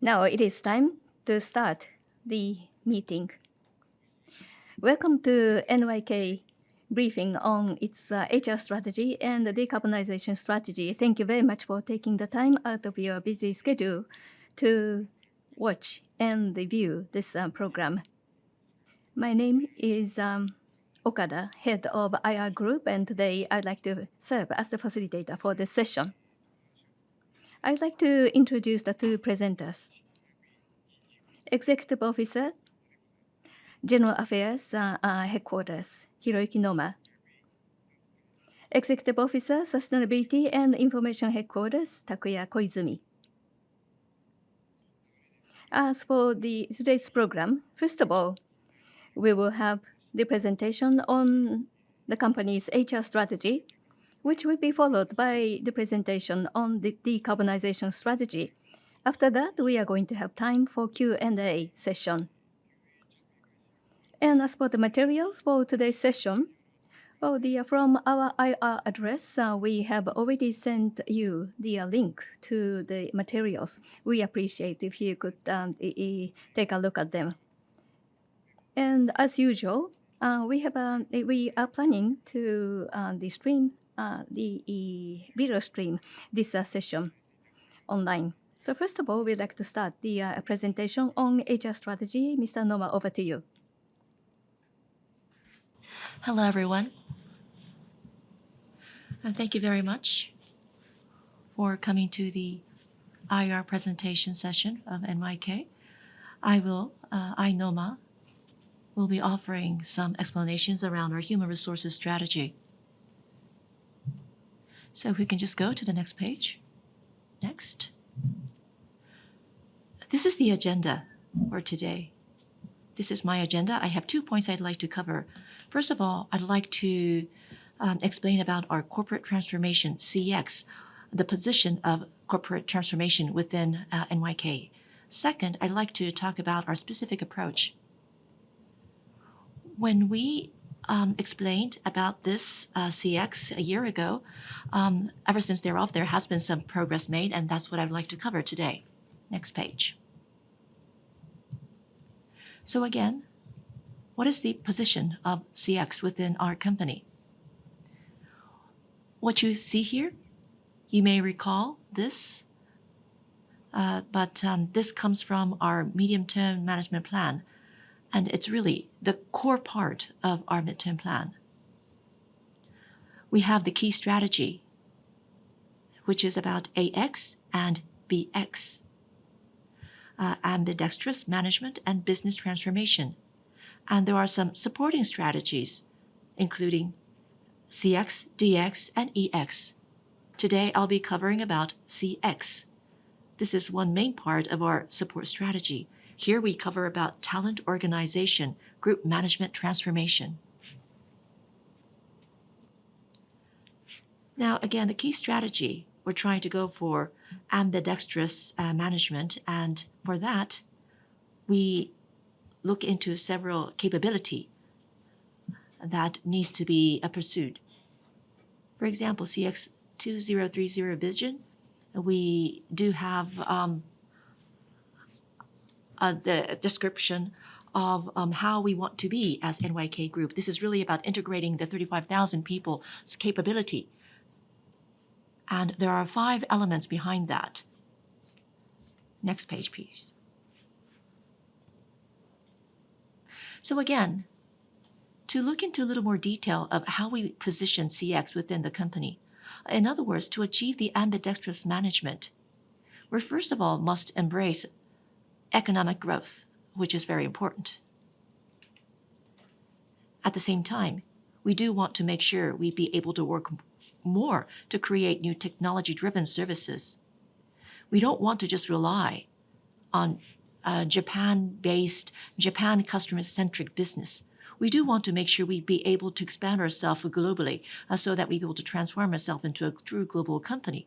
Now it is time to start the meeting. Welcome to NYK briefing on its HR strategy and the decarbonization strategy. Thank you very much for taking the time out of your busy schedule to watch and review this program. My name is Okada, head of IR Group, and today I'd like to serve as the facilitator for this session. I'd like to introduce the two presenters. Executive Officer, General Affairs Headquarters, Hiroyuki Noma. Executive Officer, Sustainability and Information Headquarters, Takuya Koizumi. As for today's program, first of all, we will have the presentation on the company's HR strategy, which will be followed by the presentation on the decarbonization strategy. After that, we are going to have time for Q&A session. And as for the materials for today's session, from our IR address, we have already sent you the link to the materials. We appreciate if you could take a look at them. And as usual, we are planning to stream the video stream this session online. So first of all, we'd like to start the presentation on HR strategy. Mr. Noma, over to you. Hello, everyone. And thank you very much for coming to the IR presentation session of NYK. I, Noma, will be offering some explanations around our human resources strategy. So if we can just go to the next page. Next. This is the agenda for today. This is my agenda. I have 2 points I'd like to cover. First of all, I'd like to explain about our corporate transformation, CX, the position of corporate transformation within NYK. Second, I'd like to talk about our specific approach. When we explained about this CX a year ago, ever since thereof, there has been some progress made, and that's what I'd like to cover today. Next page. So again, what is the position of CX within our company? What you see here, you may recall this, but this comes from our medium-term management plan, and it's really the core part of our midterm plan. We have the key strategy, which is about AX and BX. Ambidextrous management and business transformation. And there are some supporting strategies, including CX, DX, and EX. Today, I'll be covering about CX. This is one main part of our support strategy. Here we cover about talent organization, group management transformation. Now, again, the key strategy, we're trying to go for ambidextrous management, and for that, we look into several capability that needs to be pursued. For example, CX 2030 vision, we do have the description of how we want to be as NYK Group. This is really about integrating the 35,000 people's capability. And there are 5 elements behind that. Next page, please. So again, to look into a little more detail of how we position CX within the company, in other words, to achieve the ambidextrous management, we first of all must embrace economic growth, which is very important. At the same time, we do want to make sure we be able to work more to create new technology-driven services. We don't want to just rely on Japan-based, Japan customer-centric business. We do want to make sure we be able to expand ourselves globally so that we be able to transform ourselves into a true global company.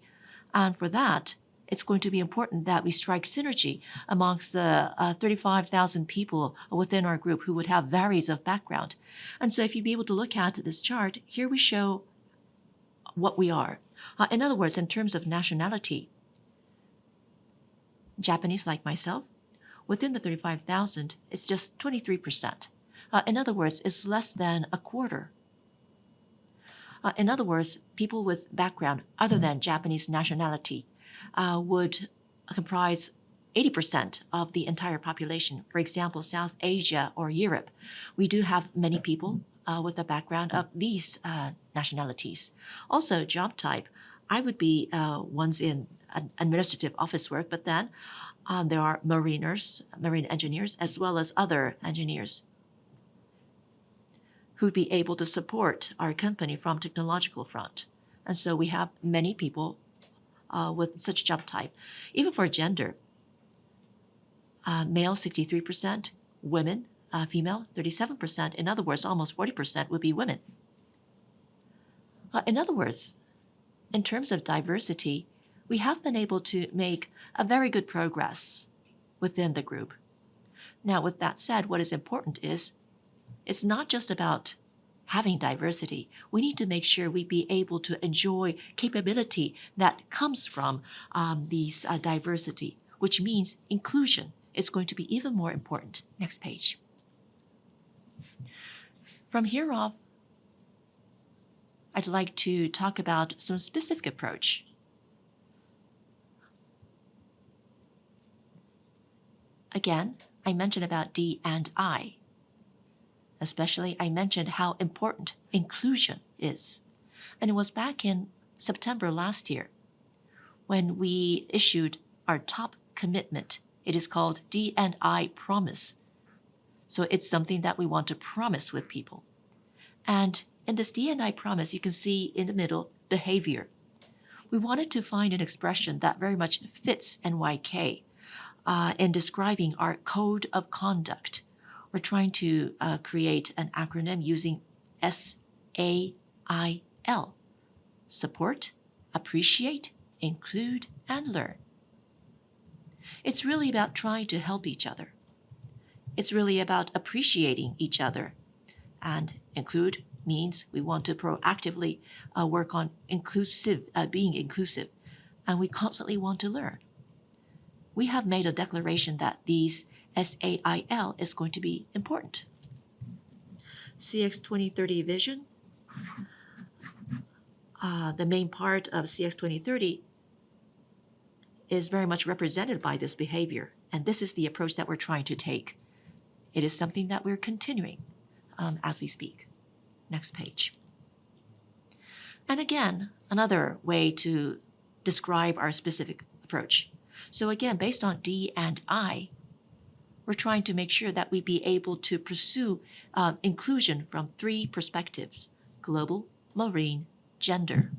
And for that, it's going to be important that we strike synergy amongst the 35,000 people within our group who would have various of background. And so if you be able to look at this chart, here we show what we are. In other words, in terms of nationality, Japanese like myself, within the 35,000, it's just 23%. In other words, it's less than a quarter. In other words, people with background other than Japanese nationality would comprise 80% of the entire population. For example, South Asia or Europe, we do have many people with a background of these nationalities. Also, job type, I would be ones in administrative office work, but then there are mariners, marine engineers, as well as other engineers who'd be able to support our company from technological front. And so we have many people with such job type. Even for gender, male 63%, women, female 37%. In other words, almost 40% would be women. In other words, in terms of diversity, we have been able to make a very good progress within the group. Now, with that said, what is important is it's not just about having diversity. We need to make sure we be able to enjoy capability that comes from these diversity, which means inclusion is going to be even more important. Next page. From here off, I'd like to talk about some specific approach. Again, I mentioned about D and I. Especially, I mentioned how important inclusion is. And it was back in September last year when we issued our top commitment. It is called D&I Promise. So it's something that we want to promise with people. And in this D&I Promise, you can see in the middle, behavior. We wanted to find an expression that very much fits NYK in describing our code of conduct. We're trying to create an acronym using SAIL. Support, appreciate, include, and learn. It's really about trying to help each other. It's really about appreciating each other. And include means we want to proactively work on being inclusive. And we constantly want to learn. We have made a declaration that these SAIL is going to be important. CX 2030 vision. The main part of CX 2030 is very much represented by this behavior. And this is the approach that we're trying to take. It is something that we're continuing as we speak. Next page. And again, another way to describe our specific approach. So again, based on D and I, we're trying to make sure that we be able to pursue inclusion from three perspectives: global, marine, gender.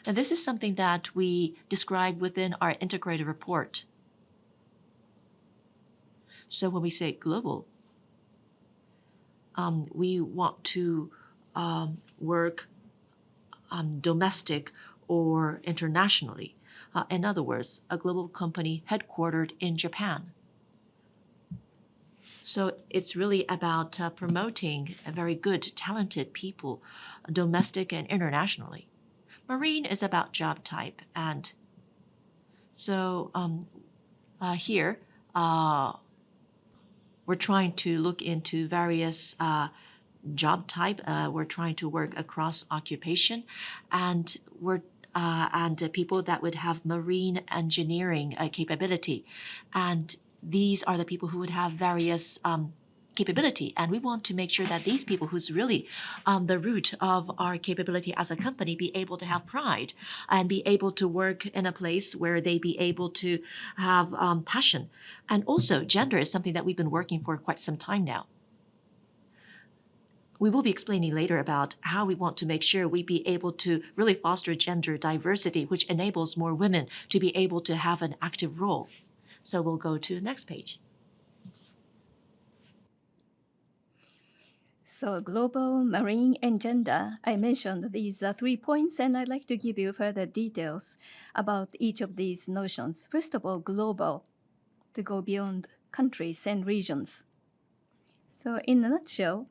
And this is something that we describe within our integrated report. So when we say global, we want to work domestic or internationally. In other words, a global company headquartered in Japan. So it's really about promoting a very good, talented people, domestic and internationally. Marine is about job type. And so here, we're trying to look into various job type. We're trying to work across occupation, and people that would have marine engineering capability, and these are the people who would have various capability, and we want to make sure that these people who's really the root of our capability as a company be able to have pride and be able to work in a place where they be able to have passion. And also gender is something that we've been working for quite some time now. We will be explaining later about how we want to make sure we be able to really foster gender diversity, which enables more women to be able to have an active role. So we'll go to the next page. So global, marine, and gender, I mentioned these 3 points, and I'd like to give you further details about each of these notions. First of all, global, to go beyond countries and regions. So in a nutshell,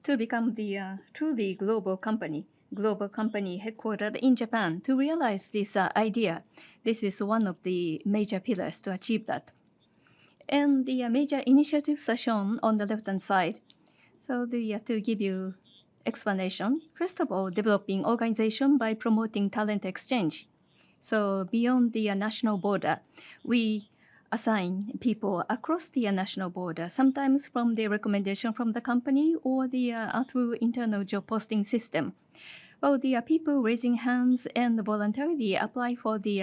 to become the truly global company, global company headquartered in Japan to realize this idea. This is one of the major pillars to achieve that. And the major initiatives are shown on the left-hand side. So to give you explanation, first of all, developing organization by promoting talent exchange. So beyond the national border, we assign people across the national border, sometimes from the recommendation from the company or through internal job posting system. Well, the people raising hands and voluntarily apply for the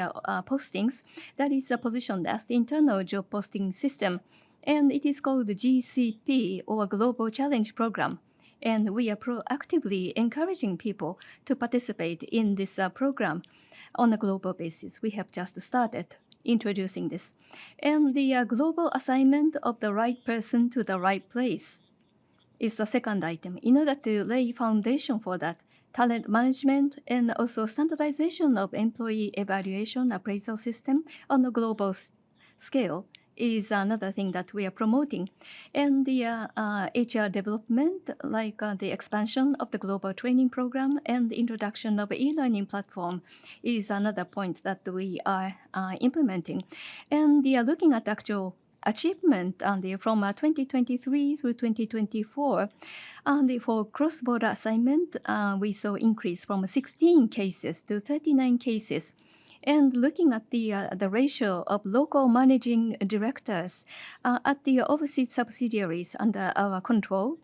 postings, that is positioned as the internal job posting system. And it is called the GCP or Global Challenge Program. And we are proactively encouraging people to participate in this program on a global basis. We have just started introducing this. And the global assignment of the right person to the right place is the second item. In order to lay foundation for that, talent management and also standardization of employee evaluation appraisal system on a global scale is another thing that we are promoting. And the HR development, like the expansion of the global training program and the introduction of e-learning platform is another point that we are implementing. And looking at actual achievement from 2023 through 2024. And for cross-border assignment, we saw increase from 16 cases to 39 cases. And looking at the ratio of local managing directors at the overseas subsidiaries under our control,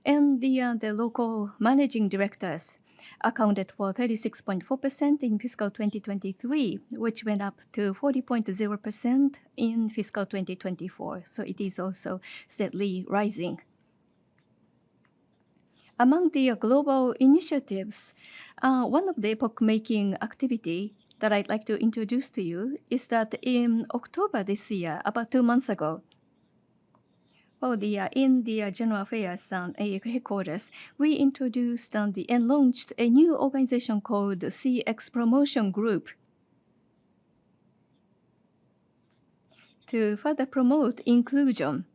and the local managing directors accounted for 36.4% in fiscal 2023, which went up to 40.0% in fiscal 2024. So it is also steadily rising. Among the global initiatives, one of the epoch-making activity that I'd like to introduce to you is that in October this year, about 2 months ago, in the General Affairs headquarters, we introduced and launched a new organization called CX Promotion Group to further promote inclusion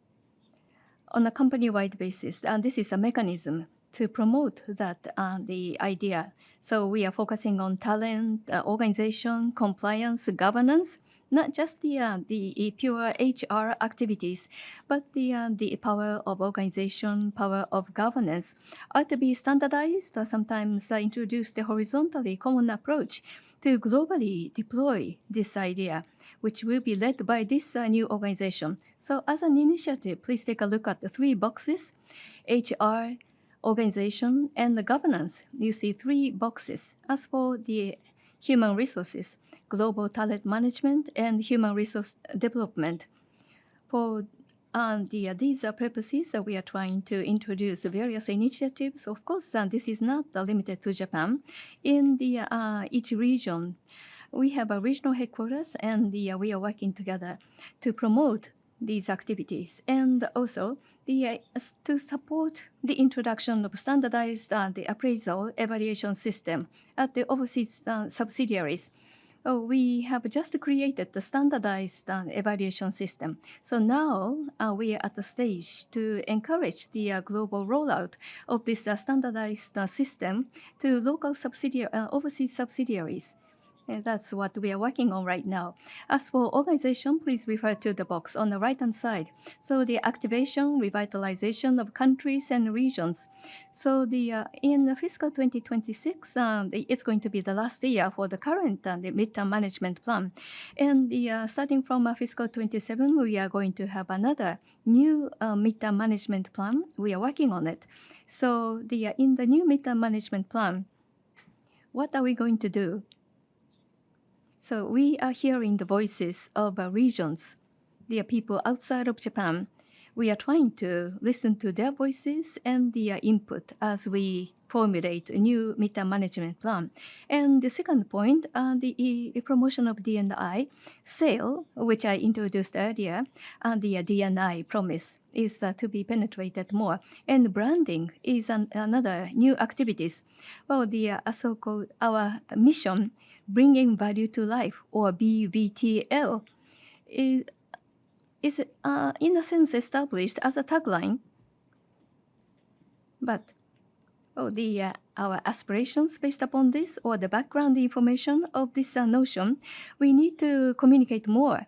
on a company-wide basis. And this is a mechanism to promote that the idea. So we are focusing on talent, organization, compliance, governance, not just the pure HR activities, but the power of organization, power of governance are to be standardized, sometimes introduce the horizontally common approach to globally deploy this idea, which will be led by this new organization. So as an initiative, please take a look at the 3 boxes: HR, organization, and the governance. You see 3 boxes. As for the human resources, global talent management, and human resource development. For these purposes, we are trying to introduce various initiatives. Of course, this is not limited to Japan. In each region, we have a regional headquarters, and we are working together to promote these activities, and also to support the introduction of standardized the appraisal evaluation system at the overseas subsidiaries. We have just created the standardized evaluation system. So now we are at the stage to encourage the global rollout of this standardized system to local overseas subsidiaries. And that's what we are working on right now. As for organization, please refer to the box on the right-hand side. So the activation, revitalization of countries and regions. So in the fiscal 2026, it's going to be the last year for the current the midterm management plan. And starting from fiscal 27, we are going to have another new midterm management plan. We are working on it. So in the new midterm management plan, what are we going to do? So we are hearing the voices of regions. There are people outside of Japan. We are trying to listen to their voices and their input as we formulate a new midterm management plan. And the second point, the promotion of D&I sale, which I introduced earlier, and the D&I promise is to be penetrated more. And branding is another new activities. Well, so-called our mission, bringing value to life, or BVTL, is in a sense established as a tagline, but our aspirations based upon this or the background information of this notion, we need to communicate more.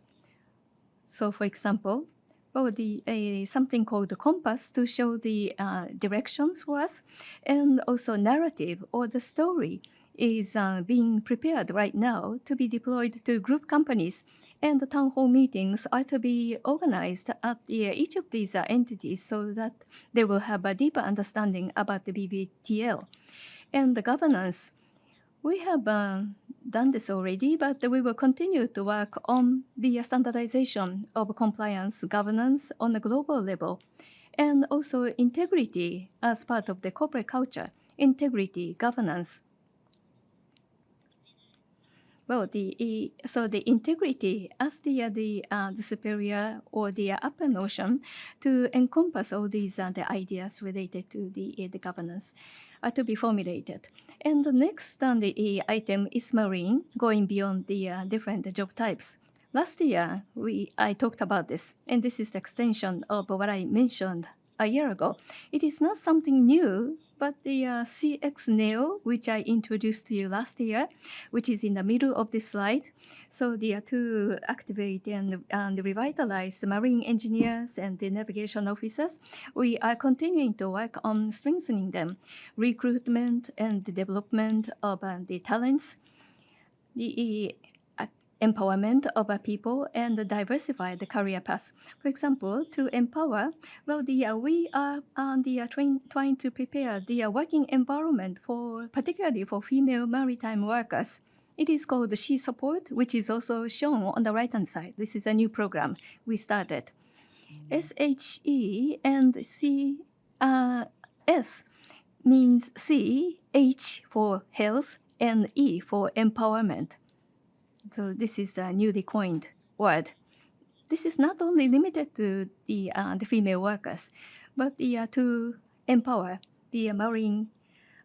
So, for example, something called the compass to show the directions for us, and also narrative or the story is being prepared right now to be deployed to group companies, and the town hall meetings are to be organized at each of these entities so that they will have a deeper understanding about the BBTL and the governance. We have done this already, but we will continue to work on the standardization of compliance governance on a global level, and also integrity as part of the corporate culture. Integrity, governance. So the integrity as the superior or the upper notion to encompass all these the ideas related to the governance are to be formulated. And the next item is marine, going beyond the different job types. Last year, I talked about this, and this is the extension of what I mentioned a year ago. It is not something new, but the CX Neo, which I introduced to you last year, which is in the middle of this slide. So to activate and revitalize the marine engineers and the navigation officers, we are continuing to work on strengthening them, recruitment and the development of the talents, the empowerment of people, and diversify the career path. For example, to empower, we are trying to prepare the working environment for particularly for female maritime workers. It is called She Support, which is also shown on the right-hand side. This is a new program we started. SHE and C S means C, H for health, and E for empowerment. So this is a newly coined word. This is not only limited to the female workers, but to empower the marine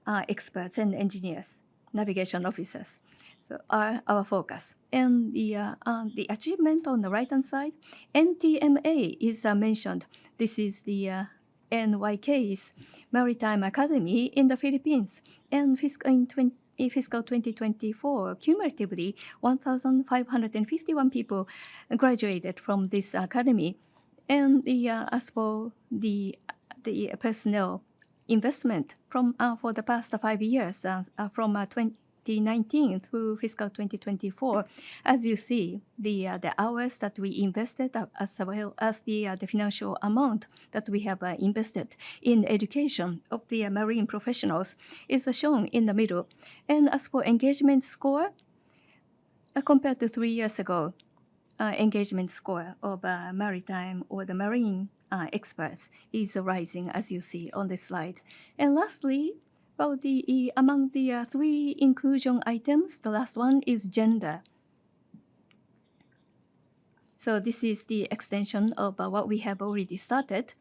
experts and engineers, navigation officers. So our focus. And the achievement on the right-hand side, NTMA is mentioned. This is the NYK's Maritime Academy in the Philippines. And in fiscal 2024, cumulatively, 1,551 people graduated from this academy. And as for the personnel investment from for the past 5 years, from 2019 through fiscal 2024, as you see, the hours that we invested, as well as the financial amount that we have invested in education of the marine professionals, is shown in the middle. And as for engagement score, compared to 3 years ago, engagement score of maritime or the marine experts is rising, as you see on this slide. And lastly, among the three inclusion items, the last one is gender. So this is the extension of what we have already started.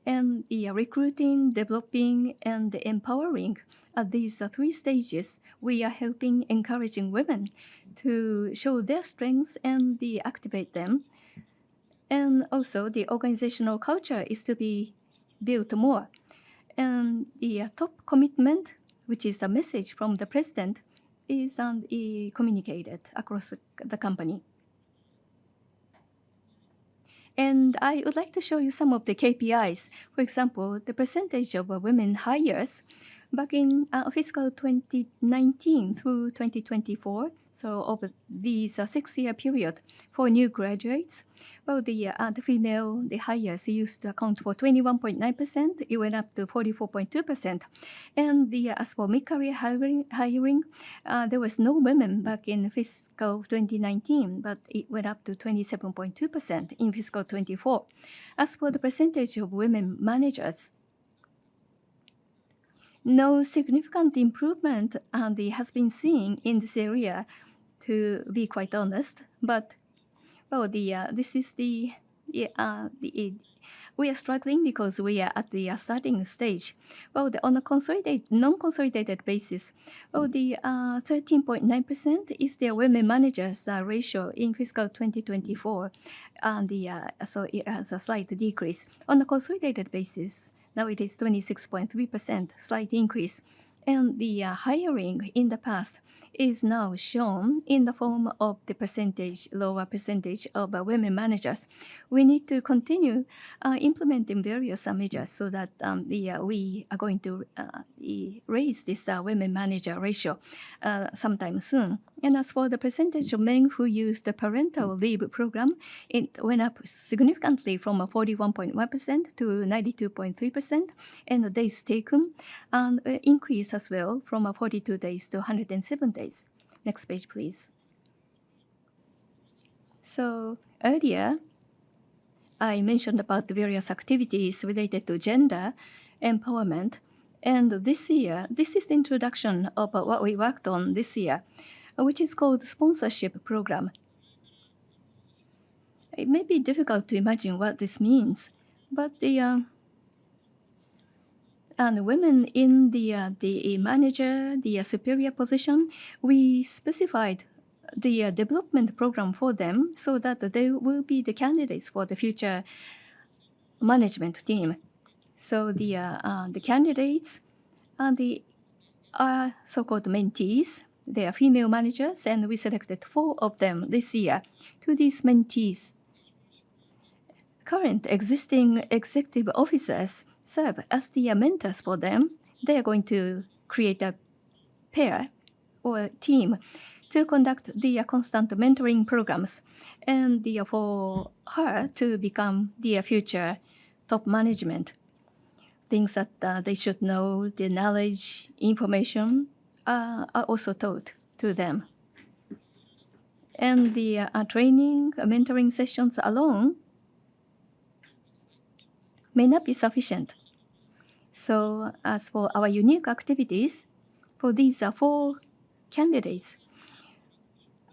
And the recruiting, developing, and empowering at these three stages, we are helping encouraging women to show their strengths and activate them. And also, the organizational culture is to be built more. And the top commitment, which is the message from the president, is communicated across the company. And I would like to show you some of the KPIs. For example, the percentage of women hires back in fiscal 2019 through 2024. So over these 6-year period for new graduates, the female hires used to account for 21.9%. It went up to 44.2%. And as for mid-career hiring, there was no women back in fiscal 2019, but it went up to 27.2% in fiscal 24. As for the percentage of women managers, no significant improvement has been seen in this area, to be quite honest. But this is we are struggling because we are at the starting stage. On a non-consolidated basis, the 13.9% is the women managers ratio in fiscal 2024, and so it has a slight decrease. On a consolidated basis, Now it is 26.3%, slight increase. And the hiring in the past is now shown in the form of the percentage, lower percentage of women managers. We need to continue implementing various measures so that we are going to raise this women manager ratio sometime soon. And as for the percentage of men who use the parental leave program, it went up significantly from 41.1% to 92.3%, and the days taken increased as well from 42 days to 107 days. Next page, please. So earlier, I mentioned about the various activities related to gender empowerment. And this year, this is the introduction of what we worked on this year, which is called sponsorship program. It may be difficult to imagine what this means, but the and women in the manager, the superior position, we specified the development program for them so that they will be the candidates for the future management team. So the candidates are so-called mentees. They are female managers, and we selected 4 of them this year. To these mentees, current existing executive officers serve as the mentors for them. They are going to create a pair or team to conduct the constant mentoring programs, and for her to become the future top management. Things that they should know, the knowledge, information are also taught to them. And the training, mentoring sessions alone may not be sufficient. So as for our unique activities, for these 4 candidates,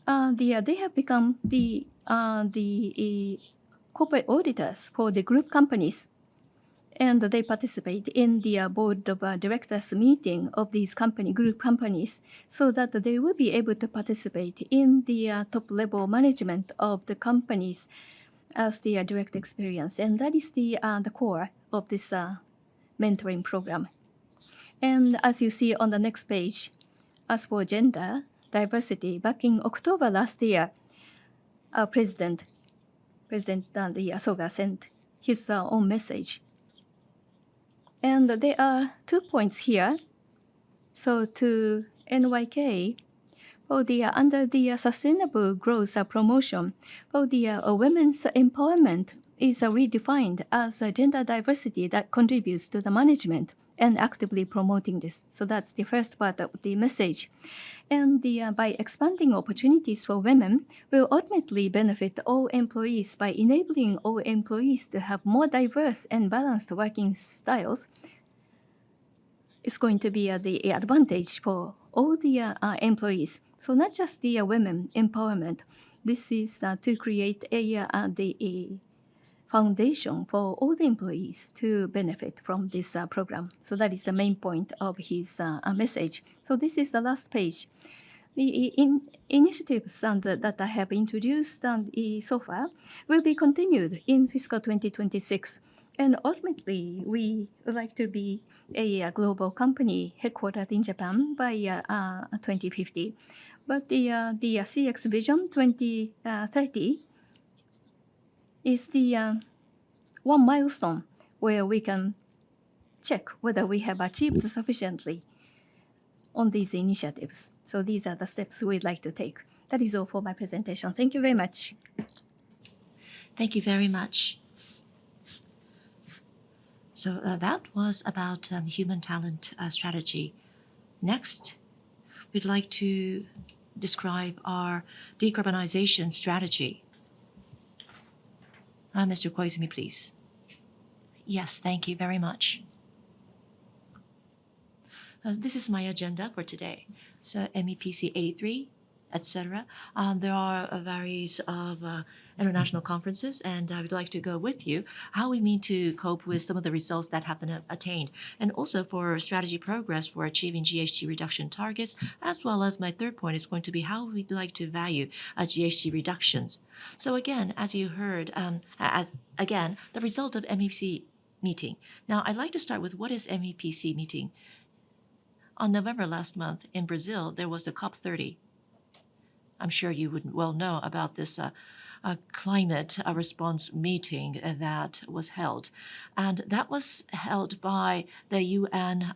they have become the corporate auditors for the group companies, and they participate in the board of directors meeting of these group companies, so that they will be able to participate in the top level management of the companies as their direct experience, and that is the core of this mentoring program. And as you see on the next page, as for gender diversity, back in October last year, our President Soga sent his own message. And there are 2 points here. So to NYK, under the sustainable growth promotion, the women's empowerment is redefined as a gender diversity that contributes to the management and actively promoting this. So that's the first part of the message. And by expanding opportunities for women will ultimately benefit all employees by enabling all employees to have more diverse and balanced working styles. It's going to be the advantage for all the employees. So not just the women empowerment. This is to create the foundation for all the employees to benefit from this program. So that is the main point of his message. So this is the last page. The initiatives that I have introduced so far will be continued in fiscal 2026. And ultimately, we would like to be a global company headquartered in Japan by 2050. But the CX Vision 2030 is the one milestone where we can check whether we have achieved sufficiently on these initiatives. So these are the steps we'd like to take. That is all for my presentation. Thank you very much. Thank you very much. So that was about human talent strategy. Next, we'd like to describe our decarbonization strategy. Mr. Koizumi, please. Yes, thank you very much. This is my agenda for today. So MEPC 83, etc. There are various of international conferences, and I would like to go with you how we mean to cope with some of the results that have been attained, and also for strategy progress for achieving GHG reduction targets, as well as my third point is going to be how we'd like to value GHG reductions. So again, as you heard, the result of MEPC meeting. Now, I'd like to start with what is MEPC meeting. On November last month in Brazil, there was the COP30. I'm sure you would well know about this climate response meeting that was held. And that was held by the UN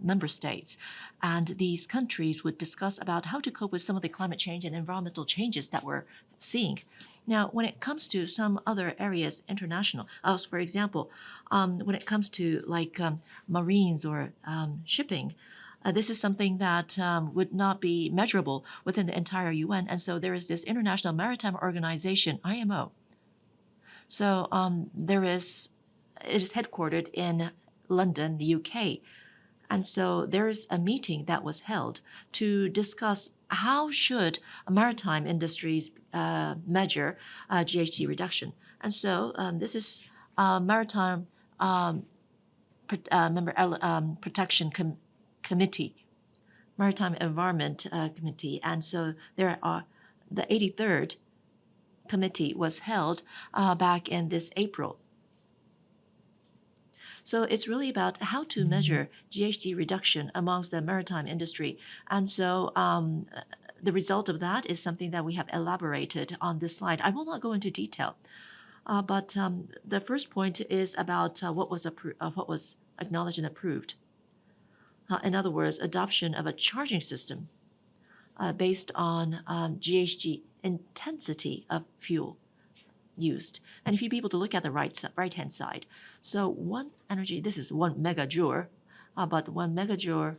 member states. And these countries would discuss about how to cope with some of the climate change and environmental changes that we're seeing. Now, when it comes to some other areas, international, for example, when it comes to like marines or shipping, this is something that would not be measurable within the entire UN. And so there is this International Maritime Organization, IMO. So it is headquartered in London, the UK. And so there is a meeting that was held to discuss how should maritime industries measure GHG reduction. And so this is Maritime Protection Committee, Maritime Environment Committee. And so there are the 83rd committee was held back in this April. So it's really about how to measure GHG reduction amongst the maritime industry. And so the result of that is something that we have elaborated on this slide. I will not go into detail, but the first point is about what was acknowledged and approved. In other words, adoption of a charging system based on GHG intensity of fuel used. And if you be able to look at the right-hand side, so one energy, this is 1 megajoule, but 1 megajoule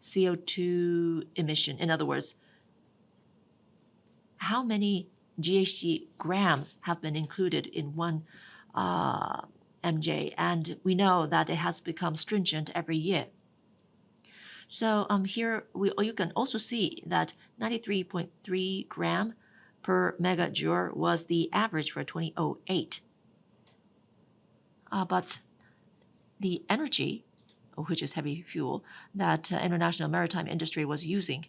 CO2 emission. In other words, how many GHG grams have been included in 1 MJ? And we know that it has become stringent every year. So here you can also see that 93.3 gram per megajoule was the average for 2008. But the energy, which is heavy fuel, that international maritime industry was using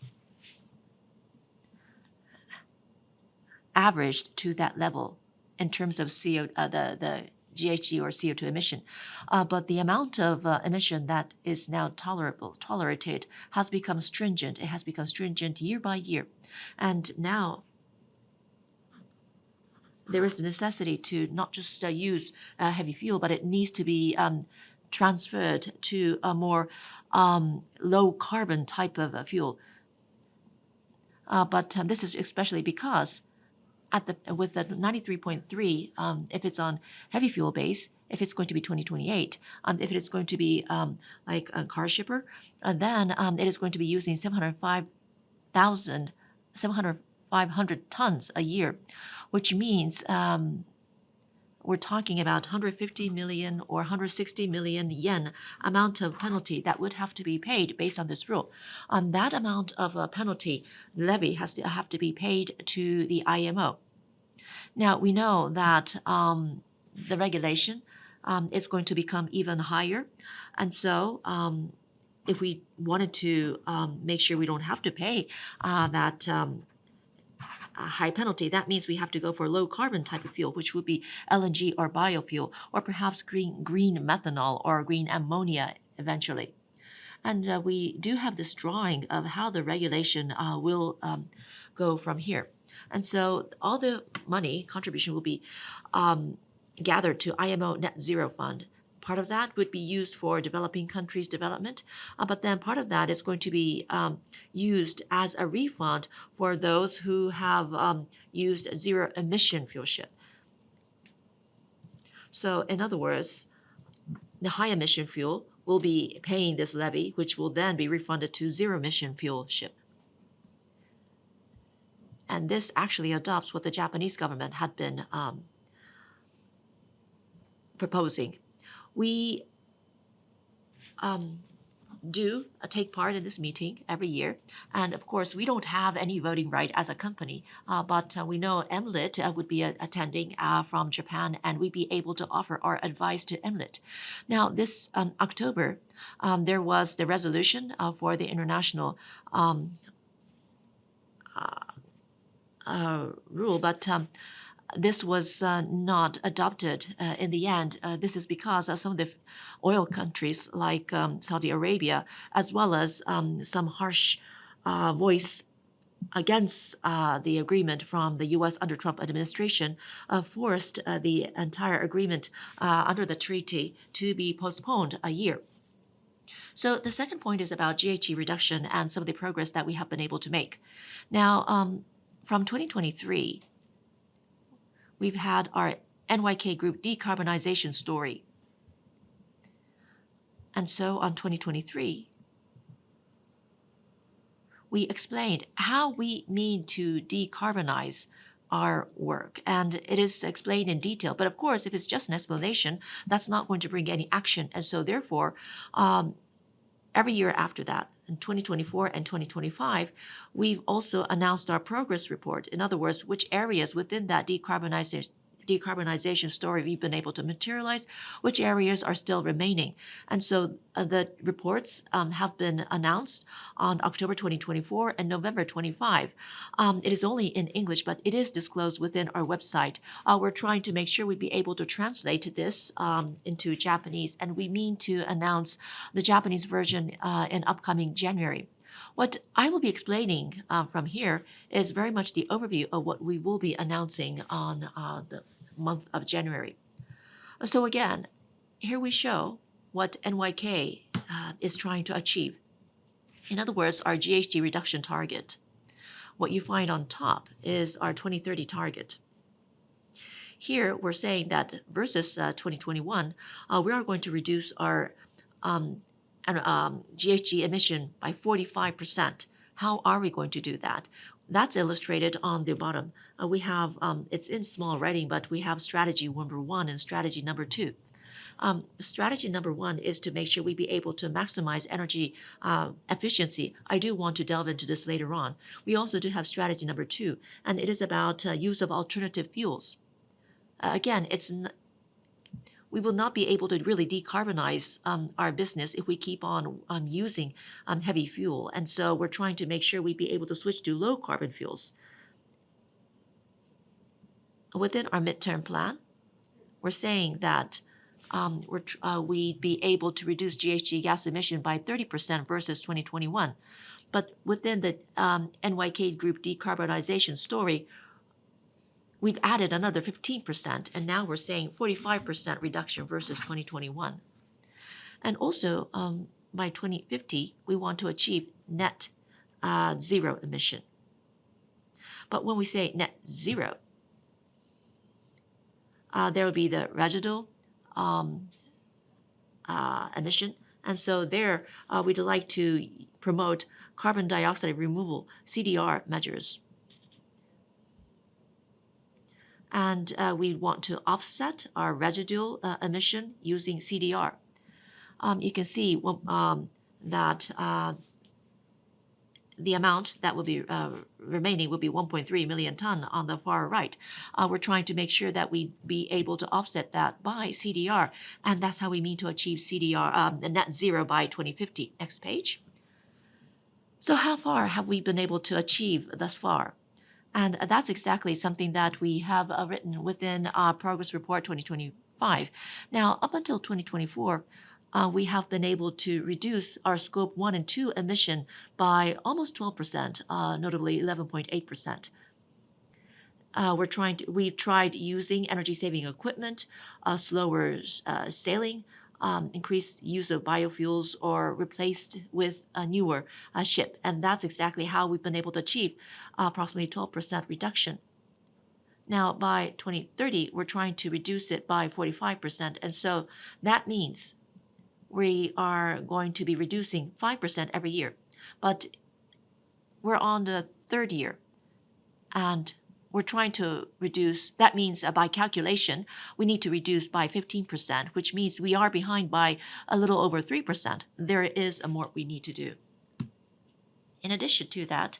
averaged to that level in terms of the GHG or CO2 emission. But the amount of emission that is now tolerated has become stringent. It has become stringent year by year. And now there is the necessity to not just use heavy fuel, but it needs to be transferred to a more low carbon type of fuel. But this is especially because with the 93.3, if it's on heavy fuel base, if it's going to be 2028, if it is going to be like a car shipper, then it is going to be using 705 tons a year, which means we're talking about 150 million or 160 million yen amount of penalty that would have to be paid based on this rule. That amount of penalty levy has to have to be paid to the IMO. Now we know that the regulation is going to become even higher, and so if we wanted to make sure we don't have to pay that high penalty, that means we have to go for low carbon type of fuel, which would be LNG or biofuel, or perhaps green methanol or green ammonia eventually. And we do have this drawing of how the regulation will go from here. And so all the money contribution will be gathered to IMO Net Zero Fund. Part of that would be used for developing countries' development, but then part of that is going to be used as a refund for those who have used zero emission fuel ship. So in other words, the high emission fuel will be paying this levy, which will then be refunded to zero emission fuel ship. And this actually adopts what the Japanese government had been proposing. We do take part in this meeting every year. And of course, we don't have any voting right as a company, but we know MLIT would be attending from Japan, and we'd be able to offer our advice to MLIT. Now, this October, there was the resolution for the international rule, but this was not adopted in the end. This is because some of the oil countries like Saudi Arabia, as well as some harsh voice against the agreement from the U.S. under Trump administration, forced the entire agreement under the treaty to be postponed a year. So the second point is about GHG reduction and some of the progress that we have been able to make. Now, from 2023, we've had our NYK Group decarbonization story. And so on 2023, we explained how we mean to decarbonize our work. And it is explained in detail. But of course, if it's just an explanation, that's not going to bring any action. And so therefore, every year after that, in 2024 and 2025, we've also announced our progress report. In other words, which areas within that decarbonization story we've been able to materialize, which areas are still remaining. And so the reports have been announced on October 2024 and November 25. It is only in English, but it is disclosed within our website. We're trying to make sure we'd be able to translate this into Japanese, and we mean to announce the Japanese version in upcoming January. What I will be explaining from here is very much the overview of what we will be announcing on the month of January. So again, here we show what NYK is trying to achieve. In other words, our GHG reduction target. What you find on top is our 2030 target. Here, we're saying that versus 2021, we are going to reduce our GHG emission by 45%. How are we going to do that? That's illustrated on the bottom. We have, it's in small writing, but we have strategy number 1 and strategy number 2. Strategy number 1 is to make sure we be able to maximize energy efficiency. I do want to delve into this later on. We also do have strategy number 2, and it is about use of alternative fuels. Again, we will not be able to really decarbonize our business if we keep on using heavy fuel. And so we're trying to make sure we be able to switch to low carbon fuels. Within our midterm plan, we're saying that we'd be able to reduce GHG gas emission by 30% versus 2021. But within the NYK Group decarbonization story, we've added another 15%, and now we're saying 45% reduction versus 2021. And also, by 2050, we want to achieve net zero emission. But when we say net zero, there will be the residual emission. And so there, we'd like to promote carbon dioxide removal, CDR measures. And we want to offset our residual emission using CDR. You can see that the amount that will be remaining will be 1.3 million ton on the far right. We're trying to make sure that we be able to offset that by CDR, and that's how we mean to achieve CDR net zero by 2050. Next page. So how far have we been able to achieve thus far? And that's exactly something that we have written within our Progress Report 2025. Now, up until 2024, we have been able to reduce our Scope 1 and 2 emission by almost 12%, notably 11.8%. We've tried using energy-saving equipment, slower sailing, increased use of biofuels, or replaced with a newer ship. And that's exactly how we've been able to achieve approximately 12% reduction. Now, by 2030, we're trying to reduce it by 45%. And so that means we are going to be reducing 5% every year. But we're on the third year, and we're trying to reduce. That means by calculation, we need to reduce by 15%, which means we are behind by a little over 3%. There is more we need to do. In addition to that,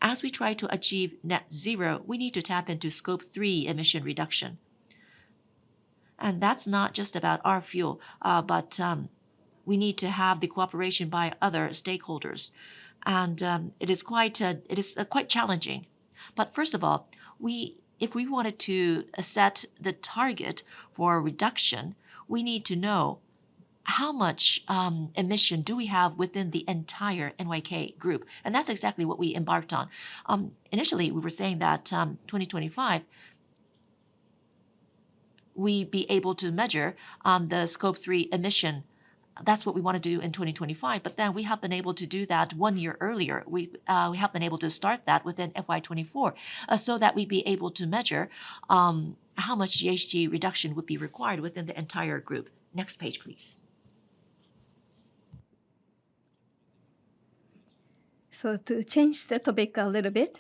as we try to achieve net zero, we need to tap into Scope 3 emission reduction. And that's not just about our fuel, but we need to have the cooperation by other stakeholders. And it is quite challenging. But first of all, we if we wanted to set the target for reduction, we need to know how much emission do we have within the entire NYK group? And that's exactly what we embarked on. Initially, we were saying that 2025, we be able to measure the scope 3 emission. That's what we want to do in 2025. But then we have been able to do that 1 year earlier. We have been able to start that within FY24 so that we be able to measure how much GHG reduction would be required within the entire group. Next page, please. So to change the topic a little bit,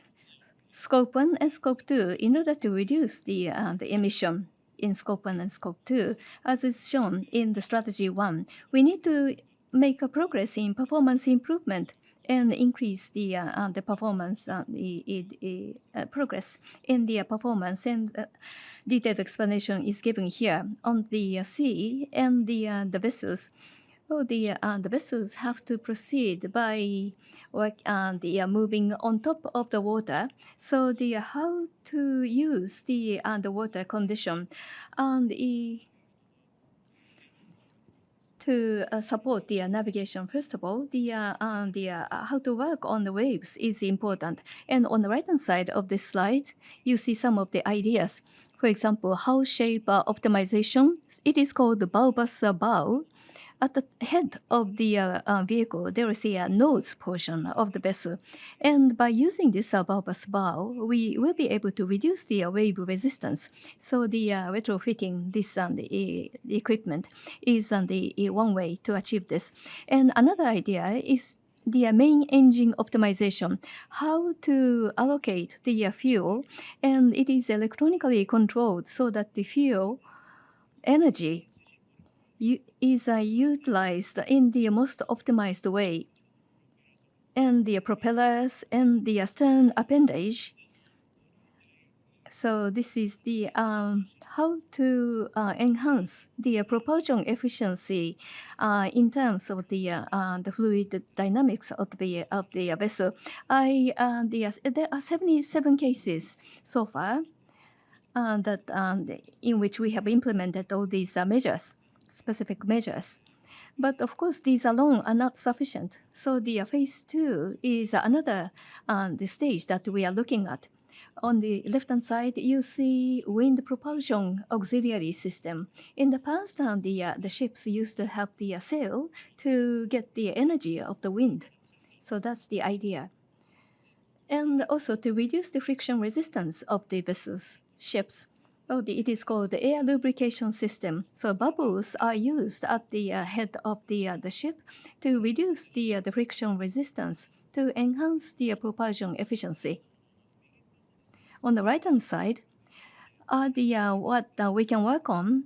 Scope 1 and Scope 2, in order to reduce the emission in Scope 1 and Scope 2, as is shown in the Strategy 1, we need to make a progress in performance improvement and increase the performance, progress in the performance. And detailed explanation is given here on the sea and the vessels. Well, the vessels have to proceed by moving on top of the water. So how to use the water condition and to support the navigation. First of all, how to work on the waves is important. And on the right-hand side of this slide, you see some of the ideas. For example, hull shape optimization. It is called the bulbous bow. At the head of the vehicle, there is a nose portion of the vessel. And by using this bulbous bow, we will be able to reduce the wave resistance. So the retrofitting this the equipment is the one way to achieve this. And another idea is the main engine optimization, how to allocate the fuel, and it is electronically controlled so that the fuel energy is utilized in the most optimized way. And the propellers and the stern appendage. So this is the how to enhance the propulsion efficiency in terms of the fluid dynamics of the vessel. There are 77 cases so far that in which we have implemented all these measures, specific measures. But of course, these alone are not sufficient. So the phase 2 is another the stage that we are looking at. On the left-hand side, you see wind propulsion auxiliary system. In the past, the ships used to have the sail to get the energy of the wind. So that's the idea. And also to reduce the friction resistance of the vessels, ships. Oh, it is called the air lubrication system. So bubbles are used at the head of the ship to reduce the friction resistance to enhance the propulsion efficiency. On the right-hand side, what we can work on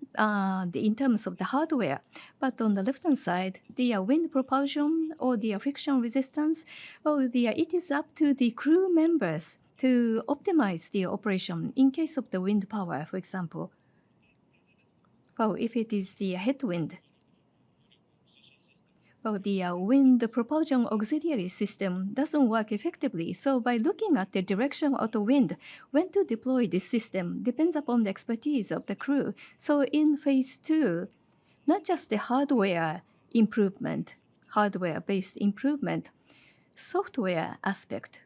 in terms of the hardware. But on the left-hand side, the wind propulsion or the friction resistance, well, it is up to the crew members to optimize the operation in case of the wind power, for example. Well, if it is the headwind, well, the wind propulsion auxiliary system doesn't work effectively. So by looking at the direction of the wind, when to deploy this system depends upon the expertise of the crew. So in phase 2, not just the hardware improvement, hardware-based improvement, software aspect.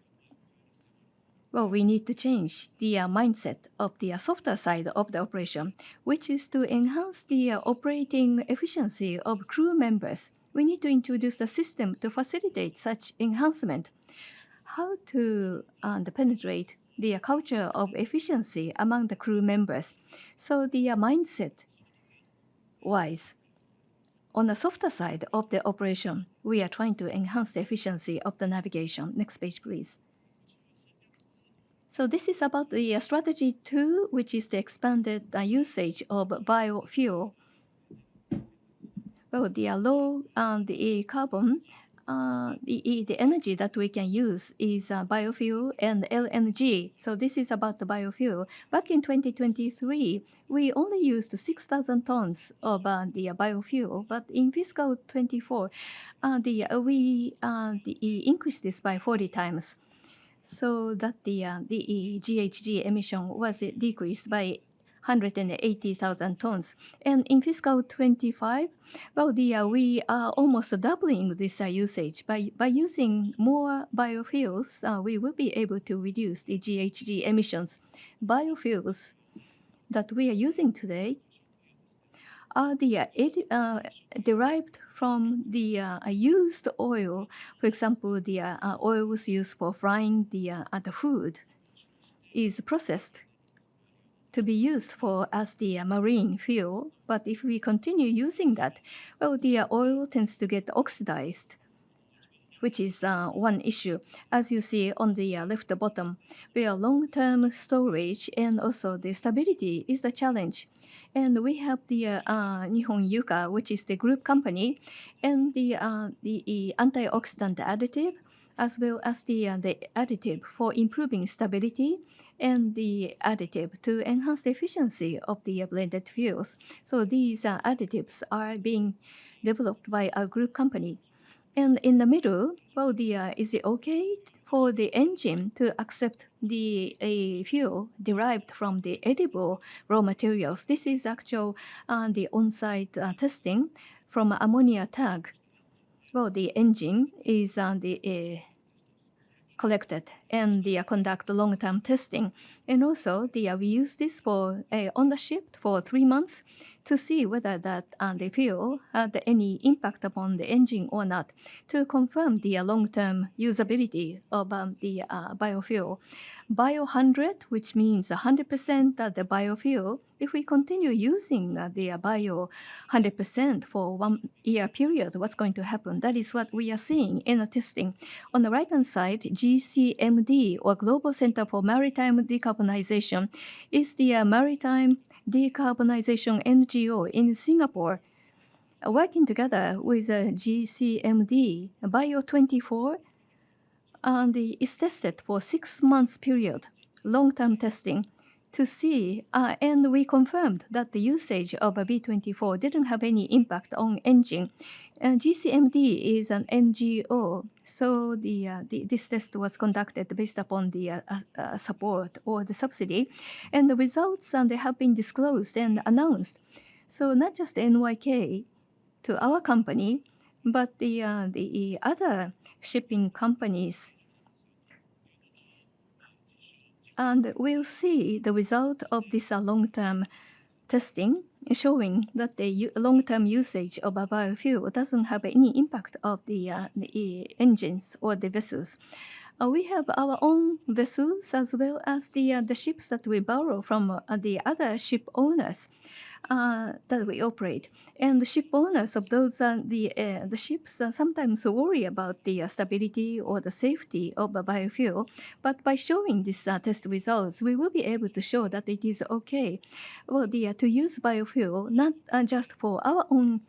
Well, we need to change the mindset of the software side of the operation, which is to enhance the operating efficiency of crew members. We need to introduce a system to facilitate such enhancement. How to penetrate the culture of efficiency among the crew members. So the mindset-wise, on the softer side of the operation, we are trying to enhance the efficiency of the navigation. Next page, please. So this is about the strategy 2, which is the expanded usage of biofuel. Well, the low the carbon, the energy that we can use is biofuel and LNG. So this is about the biofuel. Back in 2023, we only used 6,000 tons of the biofuel, but in fiscal 24, we increased this by 40 times. so that the GHG emission was decreased by 180,000 tons. And in fiscal 25, well, we are almost doubling this usage. By using more biofuels, we will be able to reduce the GHG emissions. Biofuels that we are using today are derived from the used oil. For example, the oils used for frying the food is processed to be used for as the marine fuel. But if we continue using that, well, the oil tends to get oxidized, which is one issue. As you see on the left bottom, where long-term storage and also the stability is the challenge. And we have the Nihon Yuka, which is the group company, and the antioxidant additive, as well as the additive for improving stability and the additive to enhance the efficiency of the blended fuels. So these additives are being developed by a group company. And in the middle, well, is it okay for the engine to accept the fuel derived from the edible raw materials? This is actual the on-site testing from ammonia tag. Well, the engine is collected and they conduct long-term testing. And also, we use this for on the ship for 3 months to see whether that the fuel had any impact upon the engine or not, to confirm the long-term usability of the biofuel. Bio 100, which means 100% of the biofuel, if we continue using the bio 100% for 1 year period, what's going to happen? That is what we are seeing in the testing. On the right-hand side, GCMD, or Global Center for Maritime Decarbonization, is the maritime decarbonization NGO in Singapore. Working together with GCMD, Bio24 and is tested for 6 months period, long-term testing, to see, and we confirmed that the usage of a B24 didn't have any impact on engine. GCMD is an NGO, so this test was conducted based upon the support or the subsidy, and the results they have been disclosed and announced. So not just NYK to our company, but the other shipping companies, and we'll see the result of this long-term testing showing that the long-term usage of a biofuel doesn't have any impact of the engines or the vessels. We have our own vessels as well as the ships that we borrow from the other ship owners that we operate. And the ship owners of those the ships sometimes worry about the stability or the safety of a biofuel. But by showing these test results, we will be able to show that it is okay, well, to use biofuel not just for our own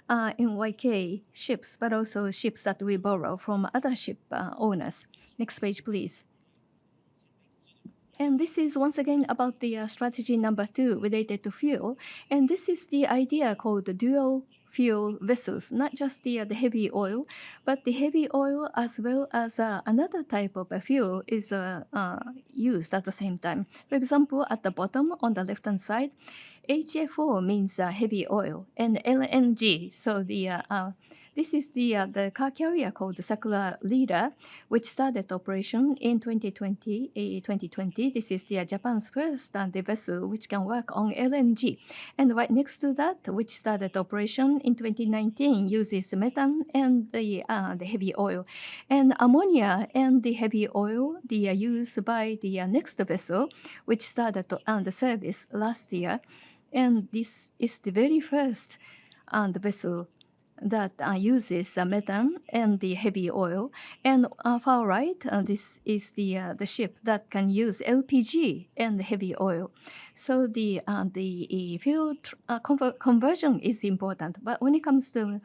NYK ships, but also ships that we borrow from other ship owners. Next page, please. And this is once again about the strategy number 2 related to fuel. And this is the idea called the dual fuel vessels, not just the heavy oil, but the heavy oil as well as another type of fuel is used at the same time. For example, at the bottom on the left-hand side, HFO means heavy oil, and LNG. So this is the car carrier called the Sakura Leader, which started operation in 2020. This is Japan's first the vessel which can work on LNG. And right next to that, which started operation in 2019, uses methane and the heavy oil. And ammonia and the heavy oil, they are used by the next vessel, which started the service last year. And this is the very first the vessel that uses methane and the heavy oil. And far right, this is the ship that can use LPG and heavy oil. So the fuel conversion is important. But when it comes to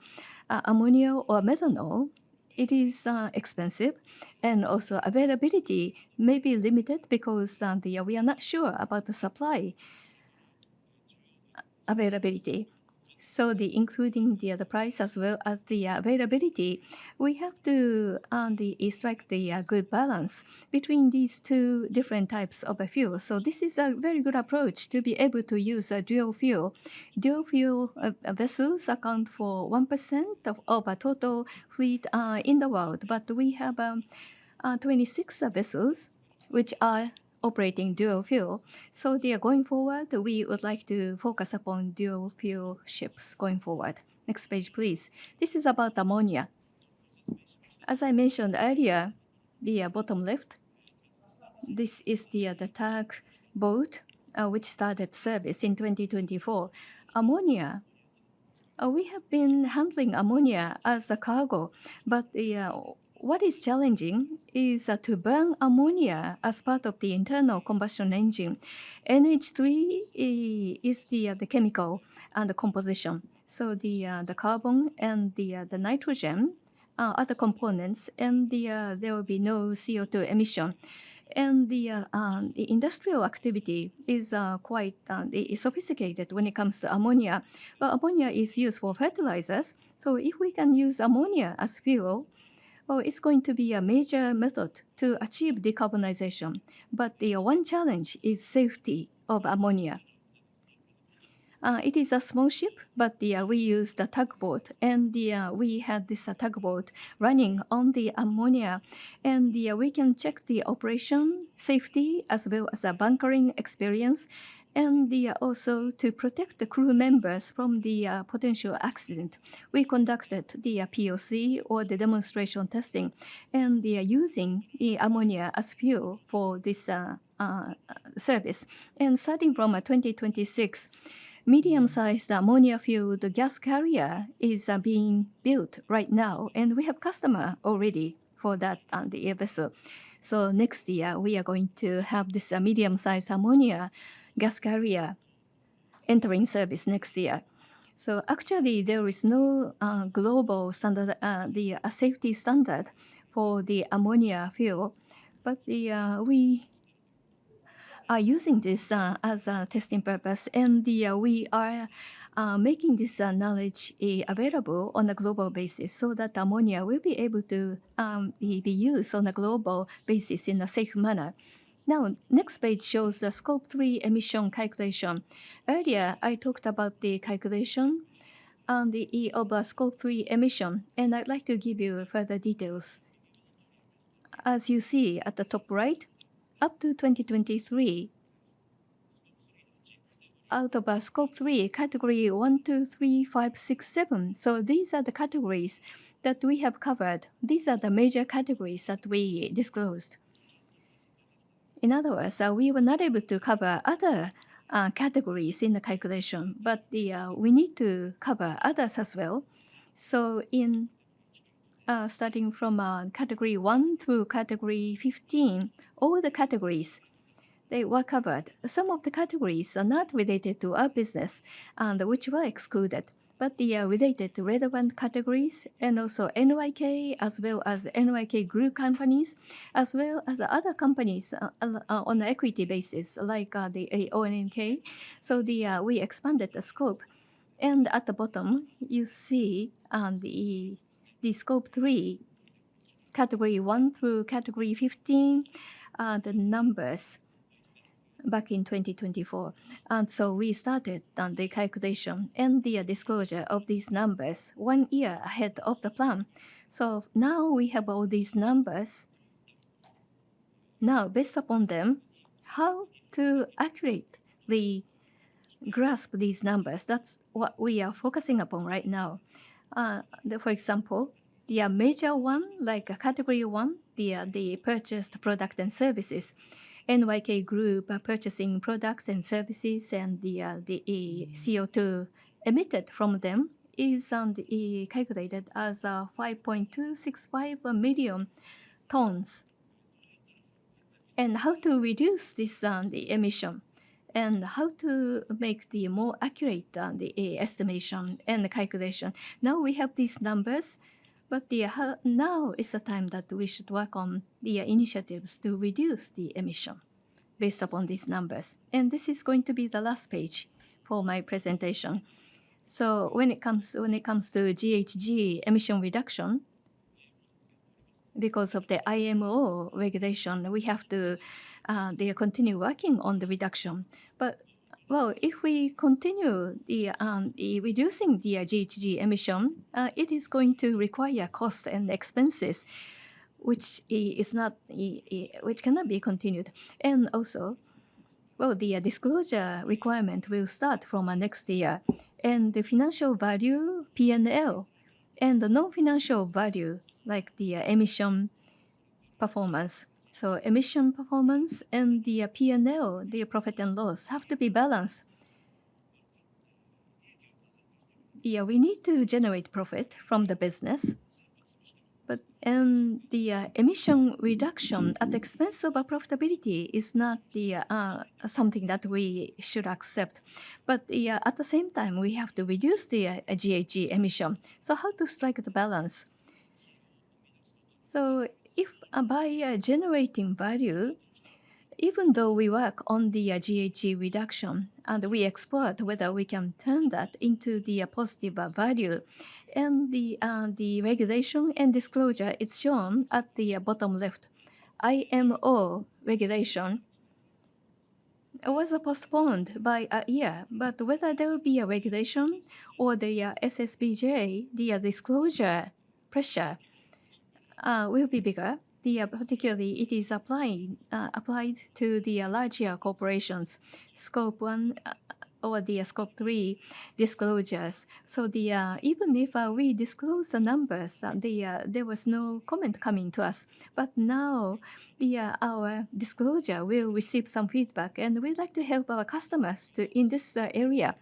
ammonia or methanol, it is expensive, and also availability may be limited because we are not sure about the supply availability. So including the price as well as the availability, we have to strike the good balance between these two different types of a fuel. So this is a very good approach to be able to use a dual fuel. Dual fuel vessels account for 1% of a total fleet in the world, but we have 26 vessels which are operating dual fuel. So they are going forward. We would like to focus upon dual fuel ships going forward. Next page, please. This is about ammonia. As I mentioned earlier, the bottom left, this is the tug boat which started service in 2024. Ammonia. We have been handling ammonia as a cargo, but what is challenging is to burn ammonia as part of the internal combustion engine. NH3 is the chemical and the composition. So the carbon and the nitrogen are the components, and there will be no CO2 emission. And the industrial activity is quite sophisticated when it comes to ammonia. Well, ammonia is used for fertilizers, so if we can use ammonia as fuel, well, it's going to be a major method to achieve decarbonization. But the one challenge is safety of ammonia. It is a small ship, but we used the tugboat, and we had this tugboat running on the ammonia, and we can check the operation safety as well as a bunkering experience, and also to protect the crew members from the potential accident. We conducted the POC or the demonstration testing, and using the ammonia as fuel for this service. And starting from 2026, medium-sized ammonia-fueled gas carrier is being built right now, and we have customer already for that on the vessel. So next year we are going to have this medium-sized ammonia gas carrier entering service next year. So actually there is no global standard, the safety standard for the ammonia fuel, but we are using this as a testing purpose, and we are making this knowledge available on a global basis so that ammonia will be able to be used on a global basis in a safe manner. Now, next page shows the Scope 3 emission calculation. Earlier, I talked about the calculation on the of Scope 3 emission, and I'd like to give you further details. As you see at the top right, up to 2023, out of Scope 3, category 1, 2, 3, 5, 6, 7. So these are the categories that we have covered. These are the major categories that we disclosed. In other words, we were not able to cover other categories in the calculation, but we need to cover others as well. So in starting from category 1 through category 15, all the categories they were covered. Some of the categories are not related to our business, and which were excluded, but they are related to relevant categories, and also NYK as well as NYK group companies, as well as other companies on an equity basis, like the ONNK. So we expanded the scope, and at the bottom you see the scope 3, category 1 through category 15, the numbers back in 2024. And so we started on the calculation and the disclosure of these numbers 1 year ahead of the plan. So now we have all these numbers. Now, based upon them, how to accurately grasp these numbers, that's what we are focusing upon right now. For example, the major one, like category 1, the purchased product and services. NYK Group purchasing products and services, and the CO2 emitted from them is calculated as 5.265 million tons. And how to reduce this the emission, and how to make the more accurate the estimation and the calculation. Now we have these numbers, but now is the time that we should work on the initiatives to reduce the emission based upon these numbers. And this is going to be the last page for my presentation. So when it comes to GHG emission reduction, because of the IMO regulation, we have to they continue working on the reduction. But well, if we continue the reducing the GHG emission, it is going to require costs and expenses, which is not which cannot be continued. And also, well, the disclosure requirement will start from next year, and the financial value P&L and the non-financial value like the emission performance. So emission performance and the P&L, the profit and loss, have to be balanced. Yeah, we need to generate profit from the business, but and the emission reduction at the expense of profitability is not the something that we should accept. But at the same time, we have to reduce the GHG emission. So how to strike the balance? So if by generating value, even though we work on the GHG reduction and we explore whether we can turn that into the positive value, and the regulation and disclosure is shown at the bottom left. IMO regulation was postponed by a year, but whether there will be a regulation or the SSBJ, the disclosure pressure will be bigger. Particularly, it is applied to the larger corporations, Scope 1 or the Scope 3 disclosures. So even if we disclose the numbers, there was no comment coming to us. But now our disclosure will receive some feedback, and we'd like to help our customers in this area.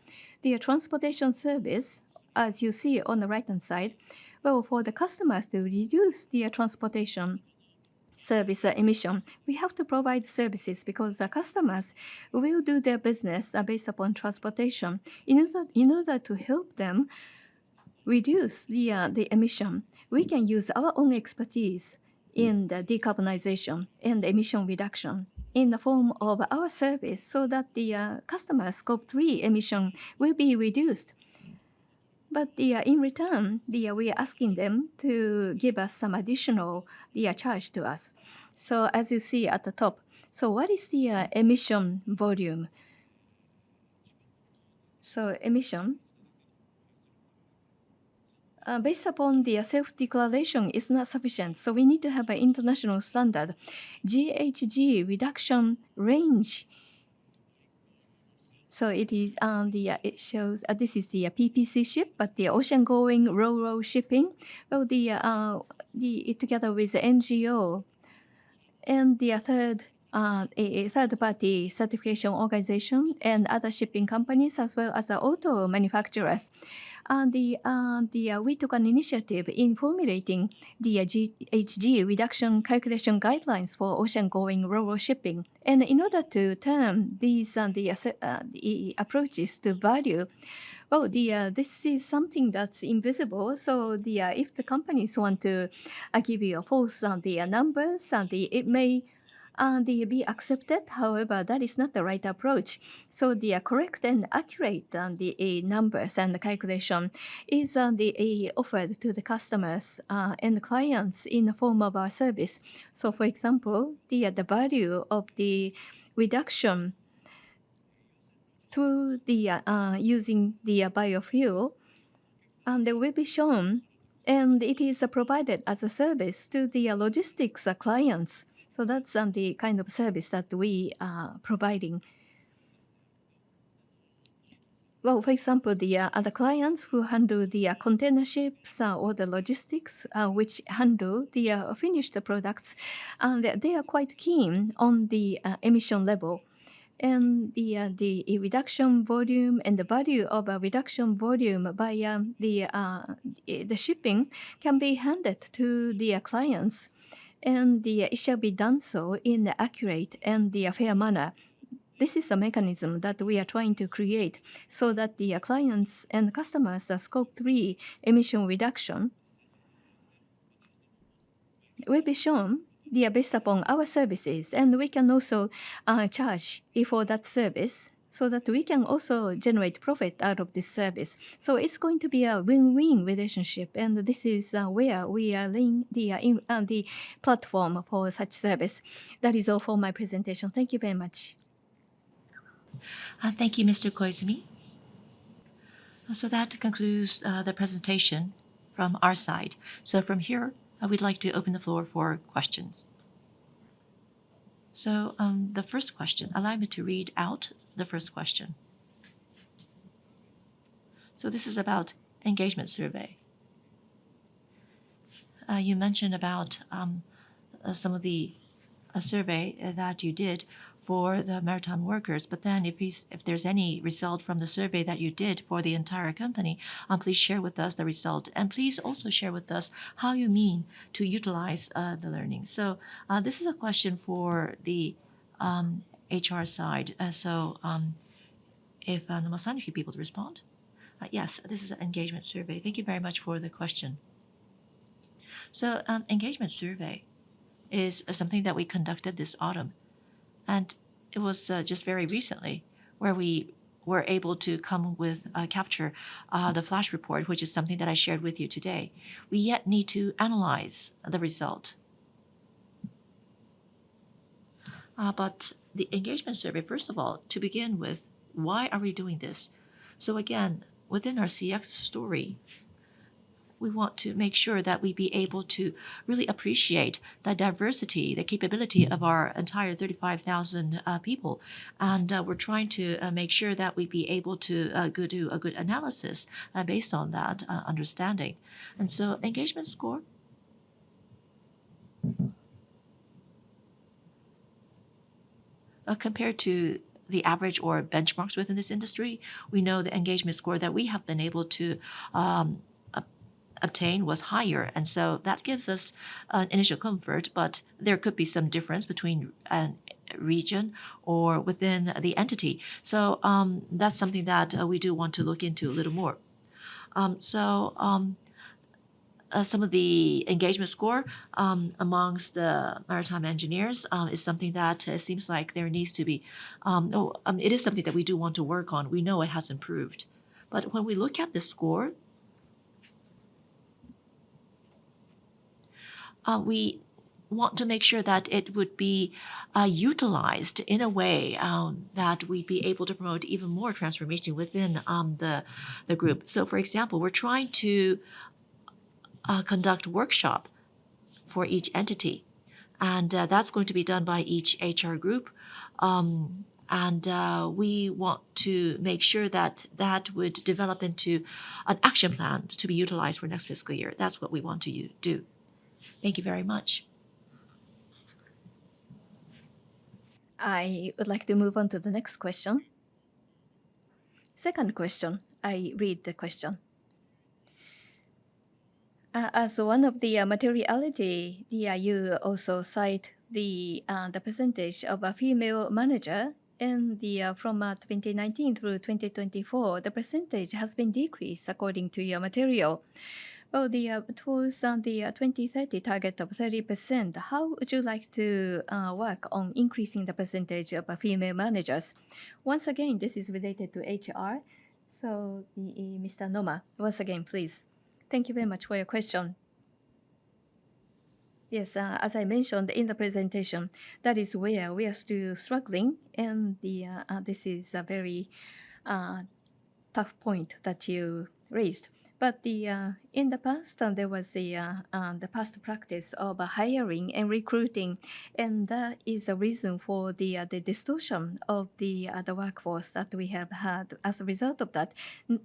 The transportation service, as you see on the right-hand side, well, for the customers to reduce their transportation service emission, we have to provide services because the customers will do their business based upon transportation. In order to help them reduce the emission, we can use our own expertise in the decarbonization and emission reduction in the form of our service so that the customer scope 3 emission will be reduced. But in return, we are asking them to give us some additional charge to us. So as you see at the top, so what is the emission volume? So emission, based upon the self-declaration, is not sufficient. So we need to have an international standard. GHG reduction range. So it is it shows this is the PPC ship, but the ocean-going ro-ro shipping. Well, together with the NGO and the a third-party certification organization and other shipping companies as well as the auto manufacturers. We took an initiative in formulating the GHG reduction calculation guidelines for ocean-going ro-ro shipping. And in order to turn these the approaches to value, well, this is something that's invisible. So if the companies want to give you a false numbers, it may be accepted. However, that is not the right approach. So the correct and accurate numbers and the calculation is offered to the customers and clients in the form of our service. So, for example, the value of the reduction through the using the biofuel, they will be shown, and it is provided as a service to the logistics clients. So that's the kind of service that we are providing. Well, for example, the other clients who handle the container ships or the logistics, which handle the finished products, and they are quite keen on the emission level. And the reduction volume and the value of a reduction volume by the shipping can be handed to the clients, and it shall be done so in the accurate and the fair manner. This is a mechanism that we are trying to create so that the clients and customers' scope 3 emission reduction will be shown based upon our services, and we can also charge for that service so that we can also generate profit out of this service. So it's going to be a win-win relationship, and this is where we are laying the platform for such service. That is all for my presentation. Thank you very much. Thank you, Mr. Koizumi. So that concludes the presentation from our side. So from here, we'd like to open the floor for questions. So the first question, allow me to read out the first question. So this is about engagement survey. You mentioned about some of the survey that you did for the maritime workers, but then if there's any result from the survey that you did for the entire company, please share with us the result, and please also share with us how you mean to utilize the learning. So this is a question for the HR side. If Noma-san, if you'd be able to respond. Yes, this is an engagement survey. Thank you very much for the question. So engagement survey is something that we conducted this autumn. And it was just very recently where we were able to come with capture the flash report, which is something that I shared with you today. We yet need to analyze the result. But the engagement survey, first of all, to begin with, why are we doing this? So again, within our CX story, we want to make sure that we be able to really appreciate the diversity, the capability of our entire 35,000 people. And we're trying to make sure that we be able to do a good analysis based on that understanding. And so engagement score, compared to the average or benchmarks within this industry, we know the engagement score that we have been able to obtain was higher, and so that gives us an initial comfort, but there could be some difference between a region or within the entity. So that's something that we do want to look into a little more. Some of the engagement score amongst the maritime engineers is something that seems like there needs to be, it is something that we do want to work on. We know it has improved. But when we look at the score, we want to make sure that it would be utilized in a way that we'd be able to promote even more transformation within the group. So, for example, we're trying to conduct workshop for each entity, and that's going to be done by each HR group. We want to make sure that that would develop into an action plan to be utilized for next fiscal year. That's what we want to do. Thank you very much. I would like to move on to the next question. Second question, I read the question. As one of the materiality, you also cite the percentage of a female manager, and from 2019 through 2024, the percentage has been decreased according to your material. Well, towards the 2030 target of 30%, how would you like to work on increasing the percentage of female managers? Once again, this is related to HR. So, Mr. Noma, once again, please. Thank you very much for your question. Yes, as I mentioned in the presentation, that is where we are still struggling, and this is a very tough point that you raised. But in the past, there was the past practice of hiring and recruiting, and that is a reason for the distortion of the workforce that we have had. As a result of that,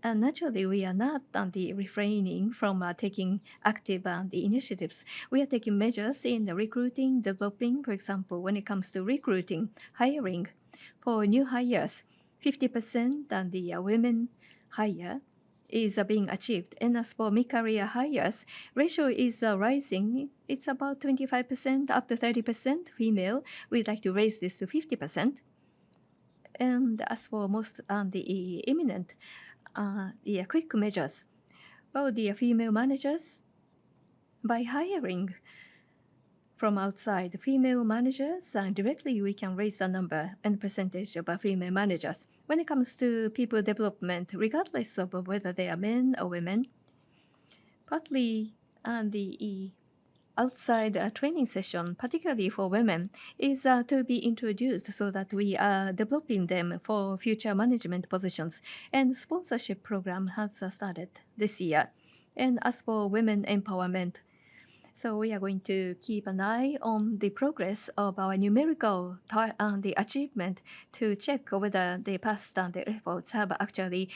naturally, we are not the refraining from taking active the initiatives. We are taking measures in the recruiting, developing, for example, when it comes to recruiting, hiring for new hires. 50% and the women hire is being achieved. And as for mid-career hires, ratio is rising. It's about 25% up to 30% female. We'd like to raise this to 50%. And as for most the imminent, the quick measures, well, the female managers, by hiring from outside female managers, directly we can raise the number and percentage of female managers. when it comes to people development, regardless of whether they are men or women, partly the outside training session, particularly for women, is to be introduced so that we are developing them for future management positions. And sponsorship program has started this year. And as for women empowerment, so we are going to keep an eye on the progress of our numerical the achievement to check whether the past and the efforts have actually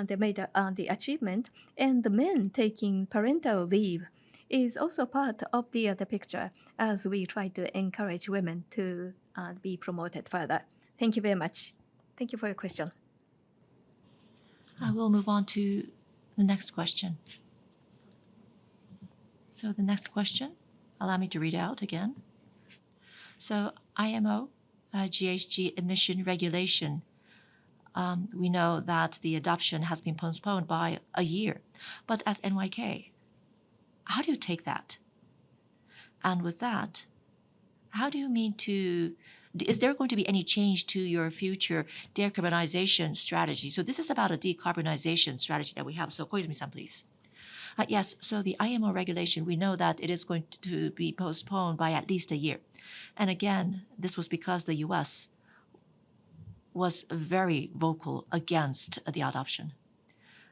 they made the achievement. And the men taking parental leave is also part of the picture as we try to encourage women to be promoted further. Thank you very much. Thank you for your question. I will move on to the next question. So the next question, allow me to read out again. So IMO, GHG emission regulation. We know that the adoption has been postponed by a year. But as NYK, how do you take that? And with that, how do you mean to, is there going to be any change to your future decarbonization strategy? So this is about a decarbonization strategy that we have. So Koizumi-san, please. Yes, so the IMO regulation, we know that it is going to be postponed by at least a year. And again, this was because the US was very vocal against the adoption.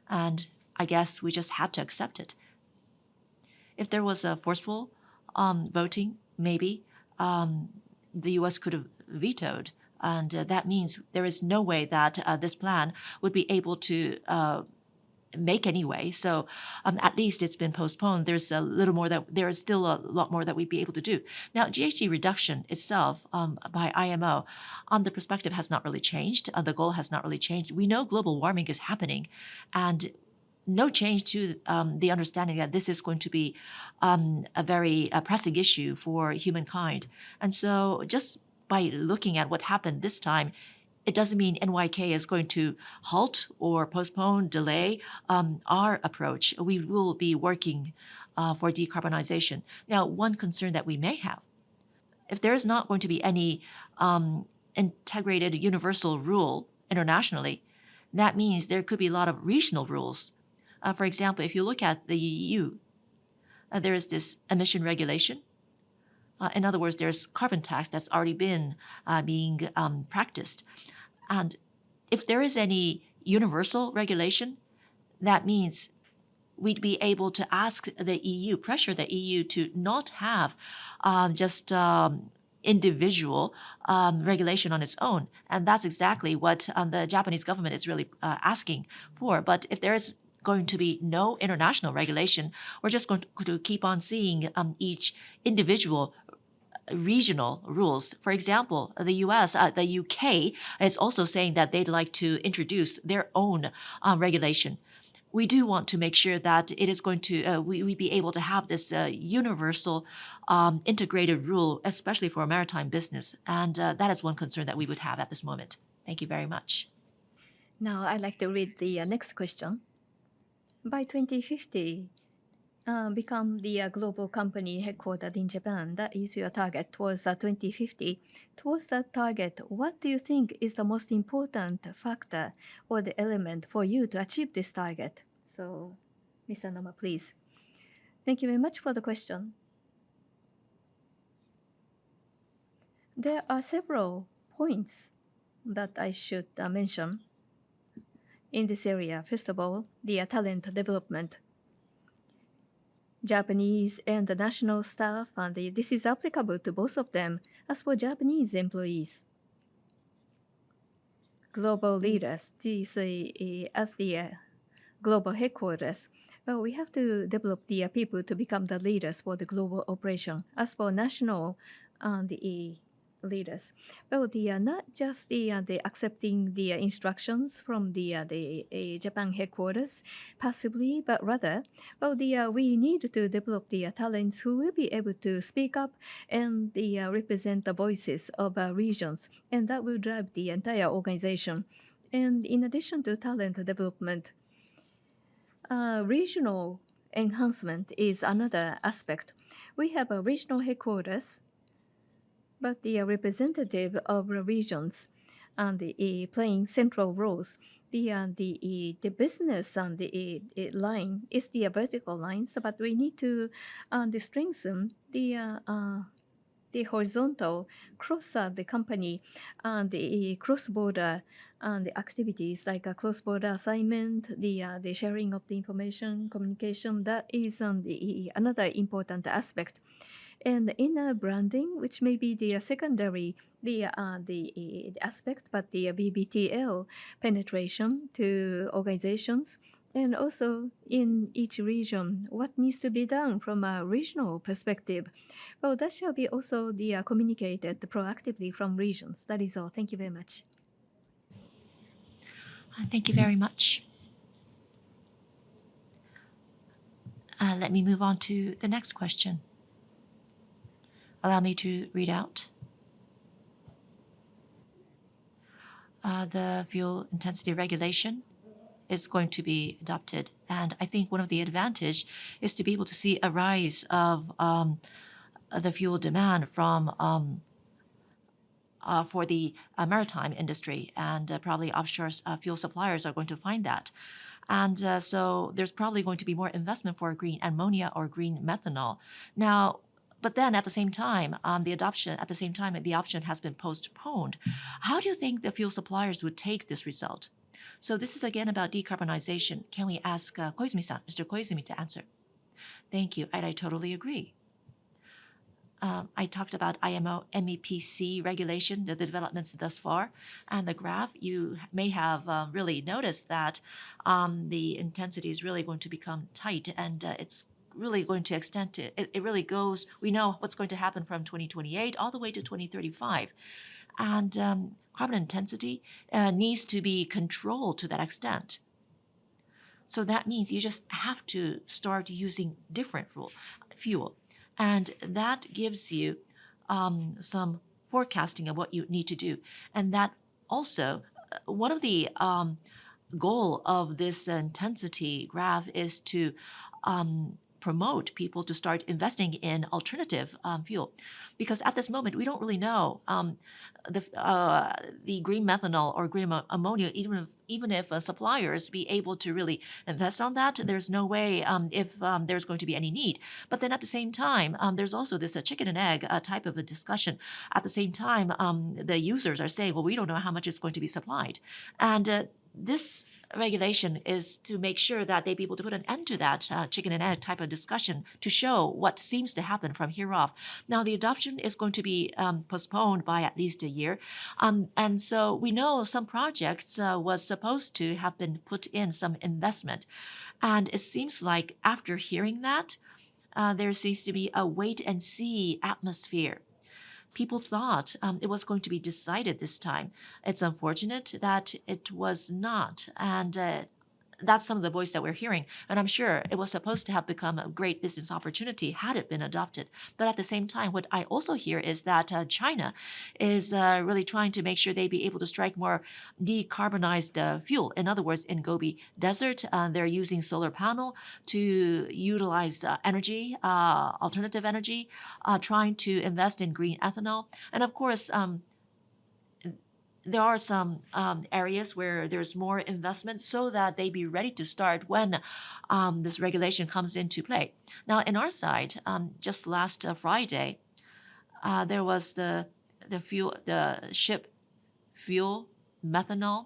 And I guess we just had to accept it. If there was a forceful voting, maybe the US could have vetoed. And that means there is no way that this plan would be able to make anyway. So at least it's been postponed. There's a little more that there is still a lot more that we'd be able to do. Now, GHG reduction itself by IMO, the perspective has not really changed. The goal has not really changed. We know global warming is happening, and no change to the understanding that this is going to be a very pressing issue for humankind. And so just by looking at what happened this time, it doesn't mean NYK is going to halt or postpone, delay our approach. We will be working for decarbonization. Now, one concern that we may have, if there is not going to be any integrated universal rule internationally, that means there could be a lot of regional rules. For example, if you look at the EU, there is this emission regulation. In other words, there's carbon tax that's already been being practiced. And if there is any universal regulation, that means we'd be able to ask the EU, pressure the EU to not have just individual regulation on its own. And that's exactly what the Japanese government is really asking for. But if there is going to be no international regulation, we're just going to keep on seeing each individual regional rules. For example, the US, the UK is also saying that they'd like to introduce their own regulation. We do want to make sure that it is going to, we be able to have this universal integrated rule, especially for a maritime business. And that is one concern that we would have at this moment. Thank you very much. Now I'd like to read the next question. By 2050, become the global company headquartered in Japan. That is your target towards 2050. Towards that target, what do you think is the most important factor or the element for you to achieve this target? So, Mr. Noma, please. Thank you very much for the question. There are several points that I should mention in this area. First of all, the talent development. Japanese and the national staff, and this is applicable to both of them. As for Japanese employees, global leaders, these as the global headquarters, well, we have to develop the people to become the leaders for the global operation. As for national the leaders, well, not just the accepting the instructions from the Japan headquarters passively, but rather, well, we need to develop the talents who will be able to speak up and represent the voices of regions, and that will drive the entire organization. And in addition to talent development, regional enhancement is another aspect. We have a regional headquarters, but the representative of the regions, and playing central roles. The business and line is the vertical lines, but we need to strengthen the horizontal cross the company and the cross-border and the activities like a cross-border assignment, the sharing of the information, communication. That is another important aspect. And inner branding, which may be the secondary the aspect, but the BBTL penetration to organizations, and also in each region, what needs to be done from a regional perspective. Well, that shall be also communicated proactively from regions. That is all. Thank you very much. Thank you very much. Let me move on to the next question. Allow me to read out. The fuel intensity regulation is going to be adopted. And I think one of the advantage is to be able to see a rise of the fuel demand from for the maritime industry, and probably offshore fuel suppliers are going to find that. And so there's probably going to be more investment for green ammonia or green methanol. Now, but then at the same time, the option has been postponed. How do you think the fuel suppliers would take this result? So this is again about decarbonization. Can we ask Koizumi-san, Mr. Koizumi, to answer? Thank you. I totally agree. I talked about IMO MEPC regulation, the developments thus far, and the graph. You may have really noticed that the intensity is really going to become tight, and it's really going to extend to it really goes. We know what's going to happen from 2028 all the way to 2035, and carbon intensity needs to be controlled to that extent. So that means you just have to start using different fuel. And that gives you some forecasting of what you need to do. And that also, one of the goal of this intensity graph is to promote people to start investing in alternative fuel, because at this moment we don't really know the green methanol or green ammonia. Even if suppliers be able to really invest on that, there's no way if there's going to be any need. But then at the same time, there's also this chicken and egg type of a discussion. At the same time, the users are saying, well, we don't know how much it's going to be supplied, and this regulation is to make sure that they be able to put an end to that chicken and egg type of discussion, to show what seems to happen from here off. Now, the adoption is going to be postponed by at least a year. And so we know some projects was supposed to have been put in some investment. And it seems like after hearing that, there seems to be a wait and see atmosphere. People thought it was going to be decided this time. It's unfortunate that it was not. And that's some of the voice that we're hearing. And I'm sure it was supposed to have become a great business opportunity had it been adopted. But at the same time, what I also hear is that China is really trying to make sure they be able to strike more decarbonized fuel. In other words, in Gobi Desert, they're using solar panel to utilize energy, alternative energy, trying to invest in green ethanol. And of course, there are some areas where there's more investment so that they be ready to start when this regulation comes into play. Now, in our side, just last Friday, there was the ship fuel methanol.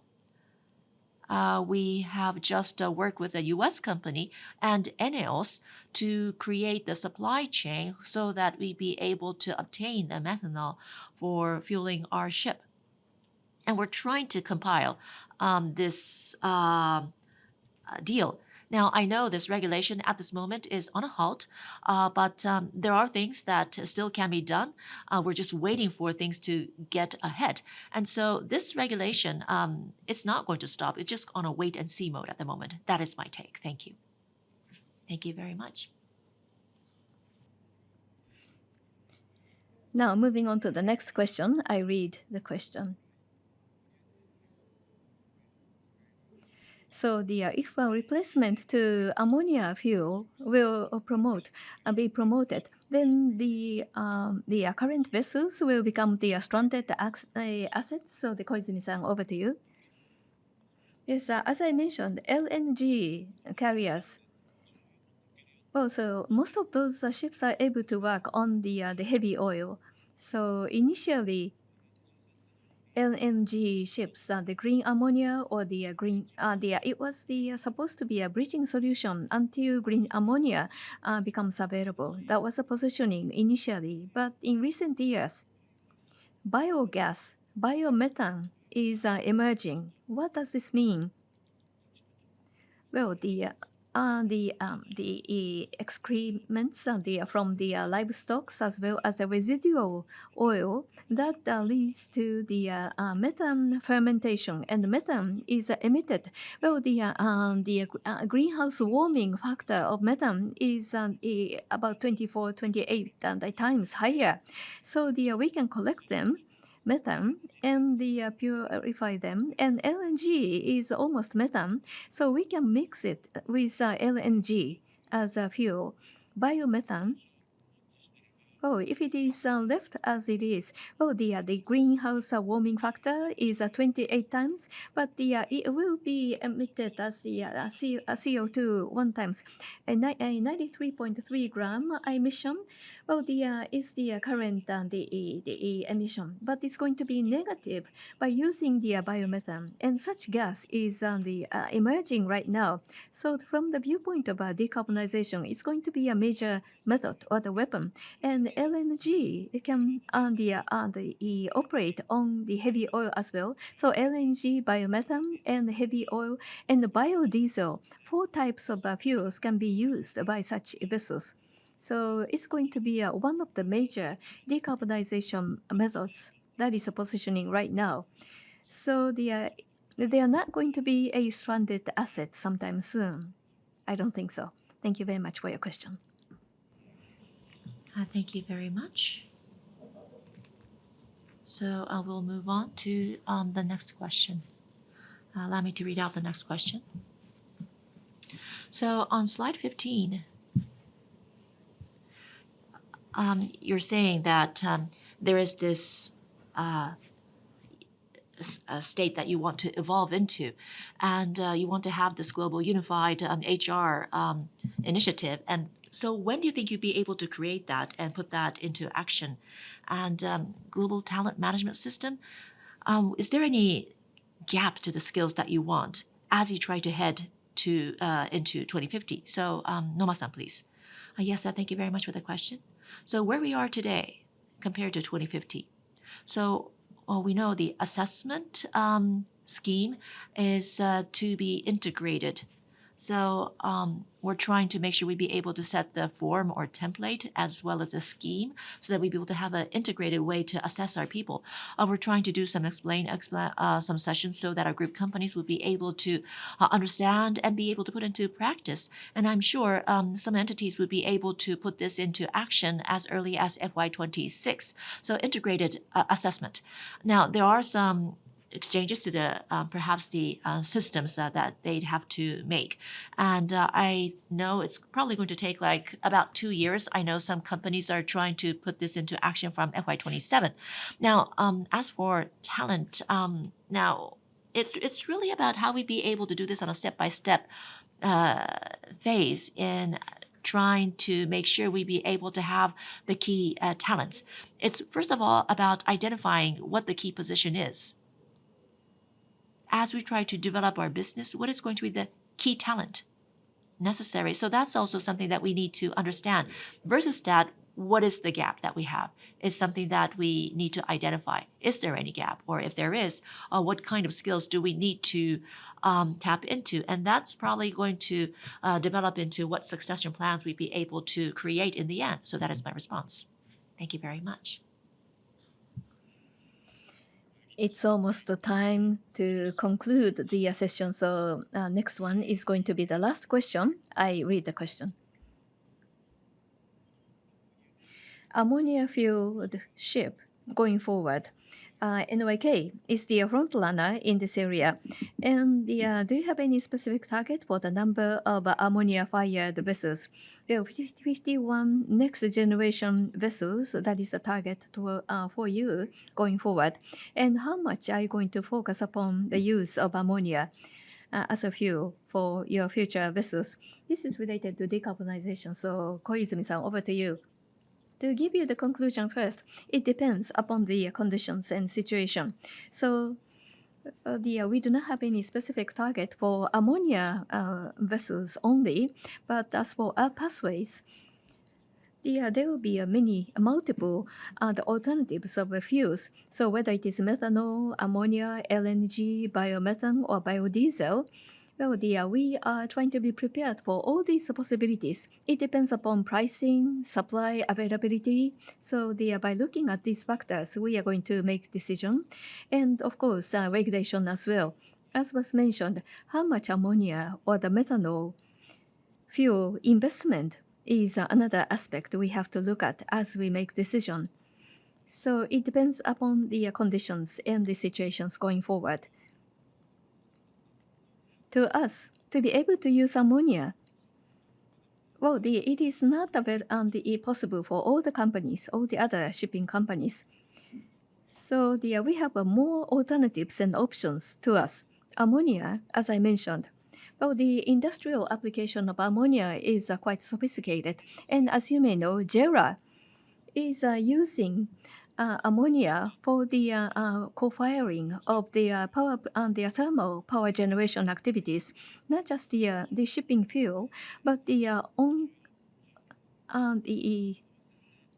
We have just worked with a U.S. company and ENEOS to create the supply chain so that we be able to obtain the methanol for fueling our ship. And we're trying to compile this deal. Now, I know this regulation at this moment is on a halt, but there are things that still can be done. We're just waiting for things to get ahead. And so this regulation, it's not going to stop. It's just on a wait and see mode at the moment. That is my take. Thank you. Thank you very much. Now, moving on to the next question, I read the question. So if a replacement to ammonia fuel will be promoted, then the current vessels will become the stranded assets. So the Koizumi-san, over to you. Yes, as I mentioned, LNG carriers. Well, so most of those ships are able to work on the heavy oil. So initially, LNG ships, the green ammonia or the green, it was supposed to be a bridging solution until green ammonia becomes available. That was a positioning initially, but in recent years, biogas, biomethane is emerging. What does this mean? Well, the excrements from the livestock as well as the residual oil that leads to the methane fermentation, and methane is emitted. Well, greenhouse warming factor of methane is about 24, 28 times higher. So we can collect them methane and purify them, and LNG is almost methane, so we can mix it with LNG as a fuel. Biomethane, oh, if it is left as it is, well, the greenhouse warming factor is 28 times, but it will be emitted as CO2 one times, a 93.3 gram emission. Well, is the current the emission, but it's going to be negative by using the biomethane, and such gas is emerging right now. So from the viewpoint of decarbonization, it's going to be a major method or the weapon, and LNG it can operate on the heavy oil as well. So LNG, biomethane, and heavy oil and the biodiesel, four types of fuels can be used by such vessels. So it's going to be one of the major decarbonization methods that is positioning right now. So they are not going to be a stranded asset sometime soon. I don't think so. Thank you very much for your question. Thank you very much. So I will move on to the next question. Allow me to read out the next question. So on slide 15, you're saying that there is this state that you want to evolve into, and you want to have this global unified HR initiative. And so when do you think you'd be able to create that and put that into action? And global talent management system, is there any gap to the skills that you want as you try to head to into 2050? So Noma-san, please. Yes, thank you very much for the question. So where we are today compared to 2050. So well, we know the assessment scheme is to be integrated. So we're trying to make sure we be able to set the form or template as well as a scheme so that we be able to have an integrated way to assess our people. We're trying to do some some sessions so that our group companies will be able to understand and be able to put into practice. And I'm sure some entities would be able to put this into action as early as FY26. So integrated assessment. Now, there are some exchanges to the perhaps the systems that they'd have to make, and I know it's probably going to take like about 2 years. I know some companies are trying to put this into action from FY27. Now, as for talent, now it's really about how we be able to do this on a step-by-step phase in trying to make sure we be able to have the key talents. It's first of all about identifying what the key position is. As we try to develop our business, what is going to be the key talent necessary? So that's also something that we need to understand. Versus that, what is the gap that we have? Is something that we need to identify. Is there any gap? Or if there is, what kind of skills do we need to tap into? And that's probably going to develop into what succession plans we'd be able to create in the end. So that is my response. Thank you very much. It's almost the time to conclude the session. So next one is going to be the last question. I read the question. Ammonia fueled ship going forward. NYK is the front runner in this area. And do you have any specific target for the number of ammonia-fired vessels? Well, 51 next generation vessels, that is the target for you going forward. And how much are you going to focus upon the use of ammonia as a fuel for your future vessels? This is related to decarbonization. So, Koizumi-san, over to you. To give you the conclusion first, it depends upon the conditions and situation. So we do not have any specific target for ammonia vessels only, but as for our pathways, there will be multiple the alternatives of fuels. So whether it is methanol, ammonia, LNG, biomethane, or biodiesel, well, we are trying to be prepared for all these possibilities. It depends upon pricing, supply, availability. So by looking at these factors, we are going to make decision, and of course, regulation as well. As was mentioned, how much ammonia or the methanol fuel investment is another aspect we have to look at as we make decision. So it depends upon the conditions and the situations going forward. To us, to be able to use ammonia, well, it is not possible for all the companies, all the other shipping companies. So we have more alternatives and options to us. Ammonia, as I mentioned, well, the industrial application of ammonia is quite sophisticated. And as you may know, JERA is using ammonia for the co-firing of the the thermal power generation activities, not just the shipping fuel, but the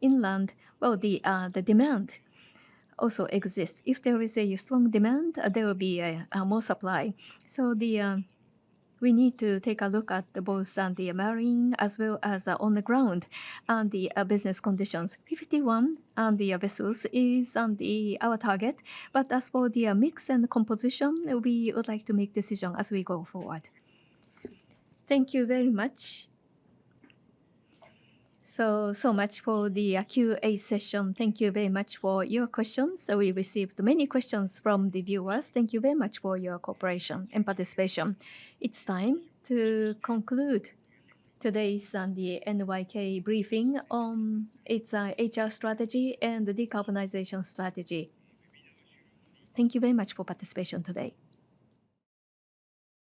inland. Well, the demand also exists. If there is a strong demand, there will be a more supply. So we need to take a look at both the marine as well as on the ground and the business conditions. 51 and the vessels is our target, but as for the mix and composition, we would like to make decision as we go forward. Thank you very much. So much for the Q&A session. Thank you very much for your questions. So we received many questions from the viewers. Thank you very much for your cooperation and participation. It's time to conclude today's the NYK briefing on its HR strategy and the decarbonization strategy. Thank you very much for participation today.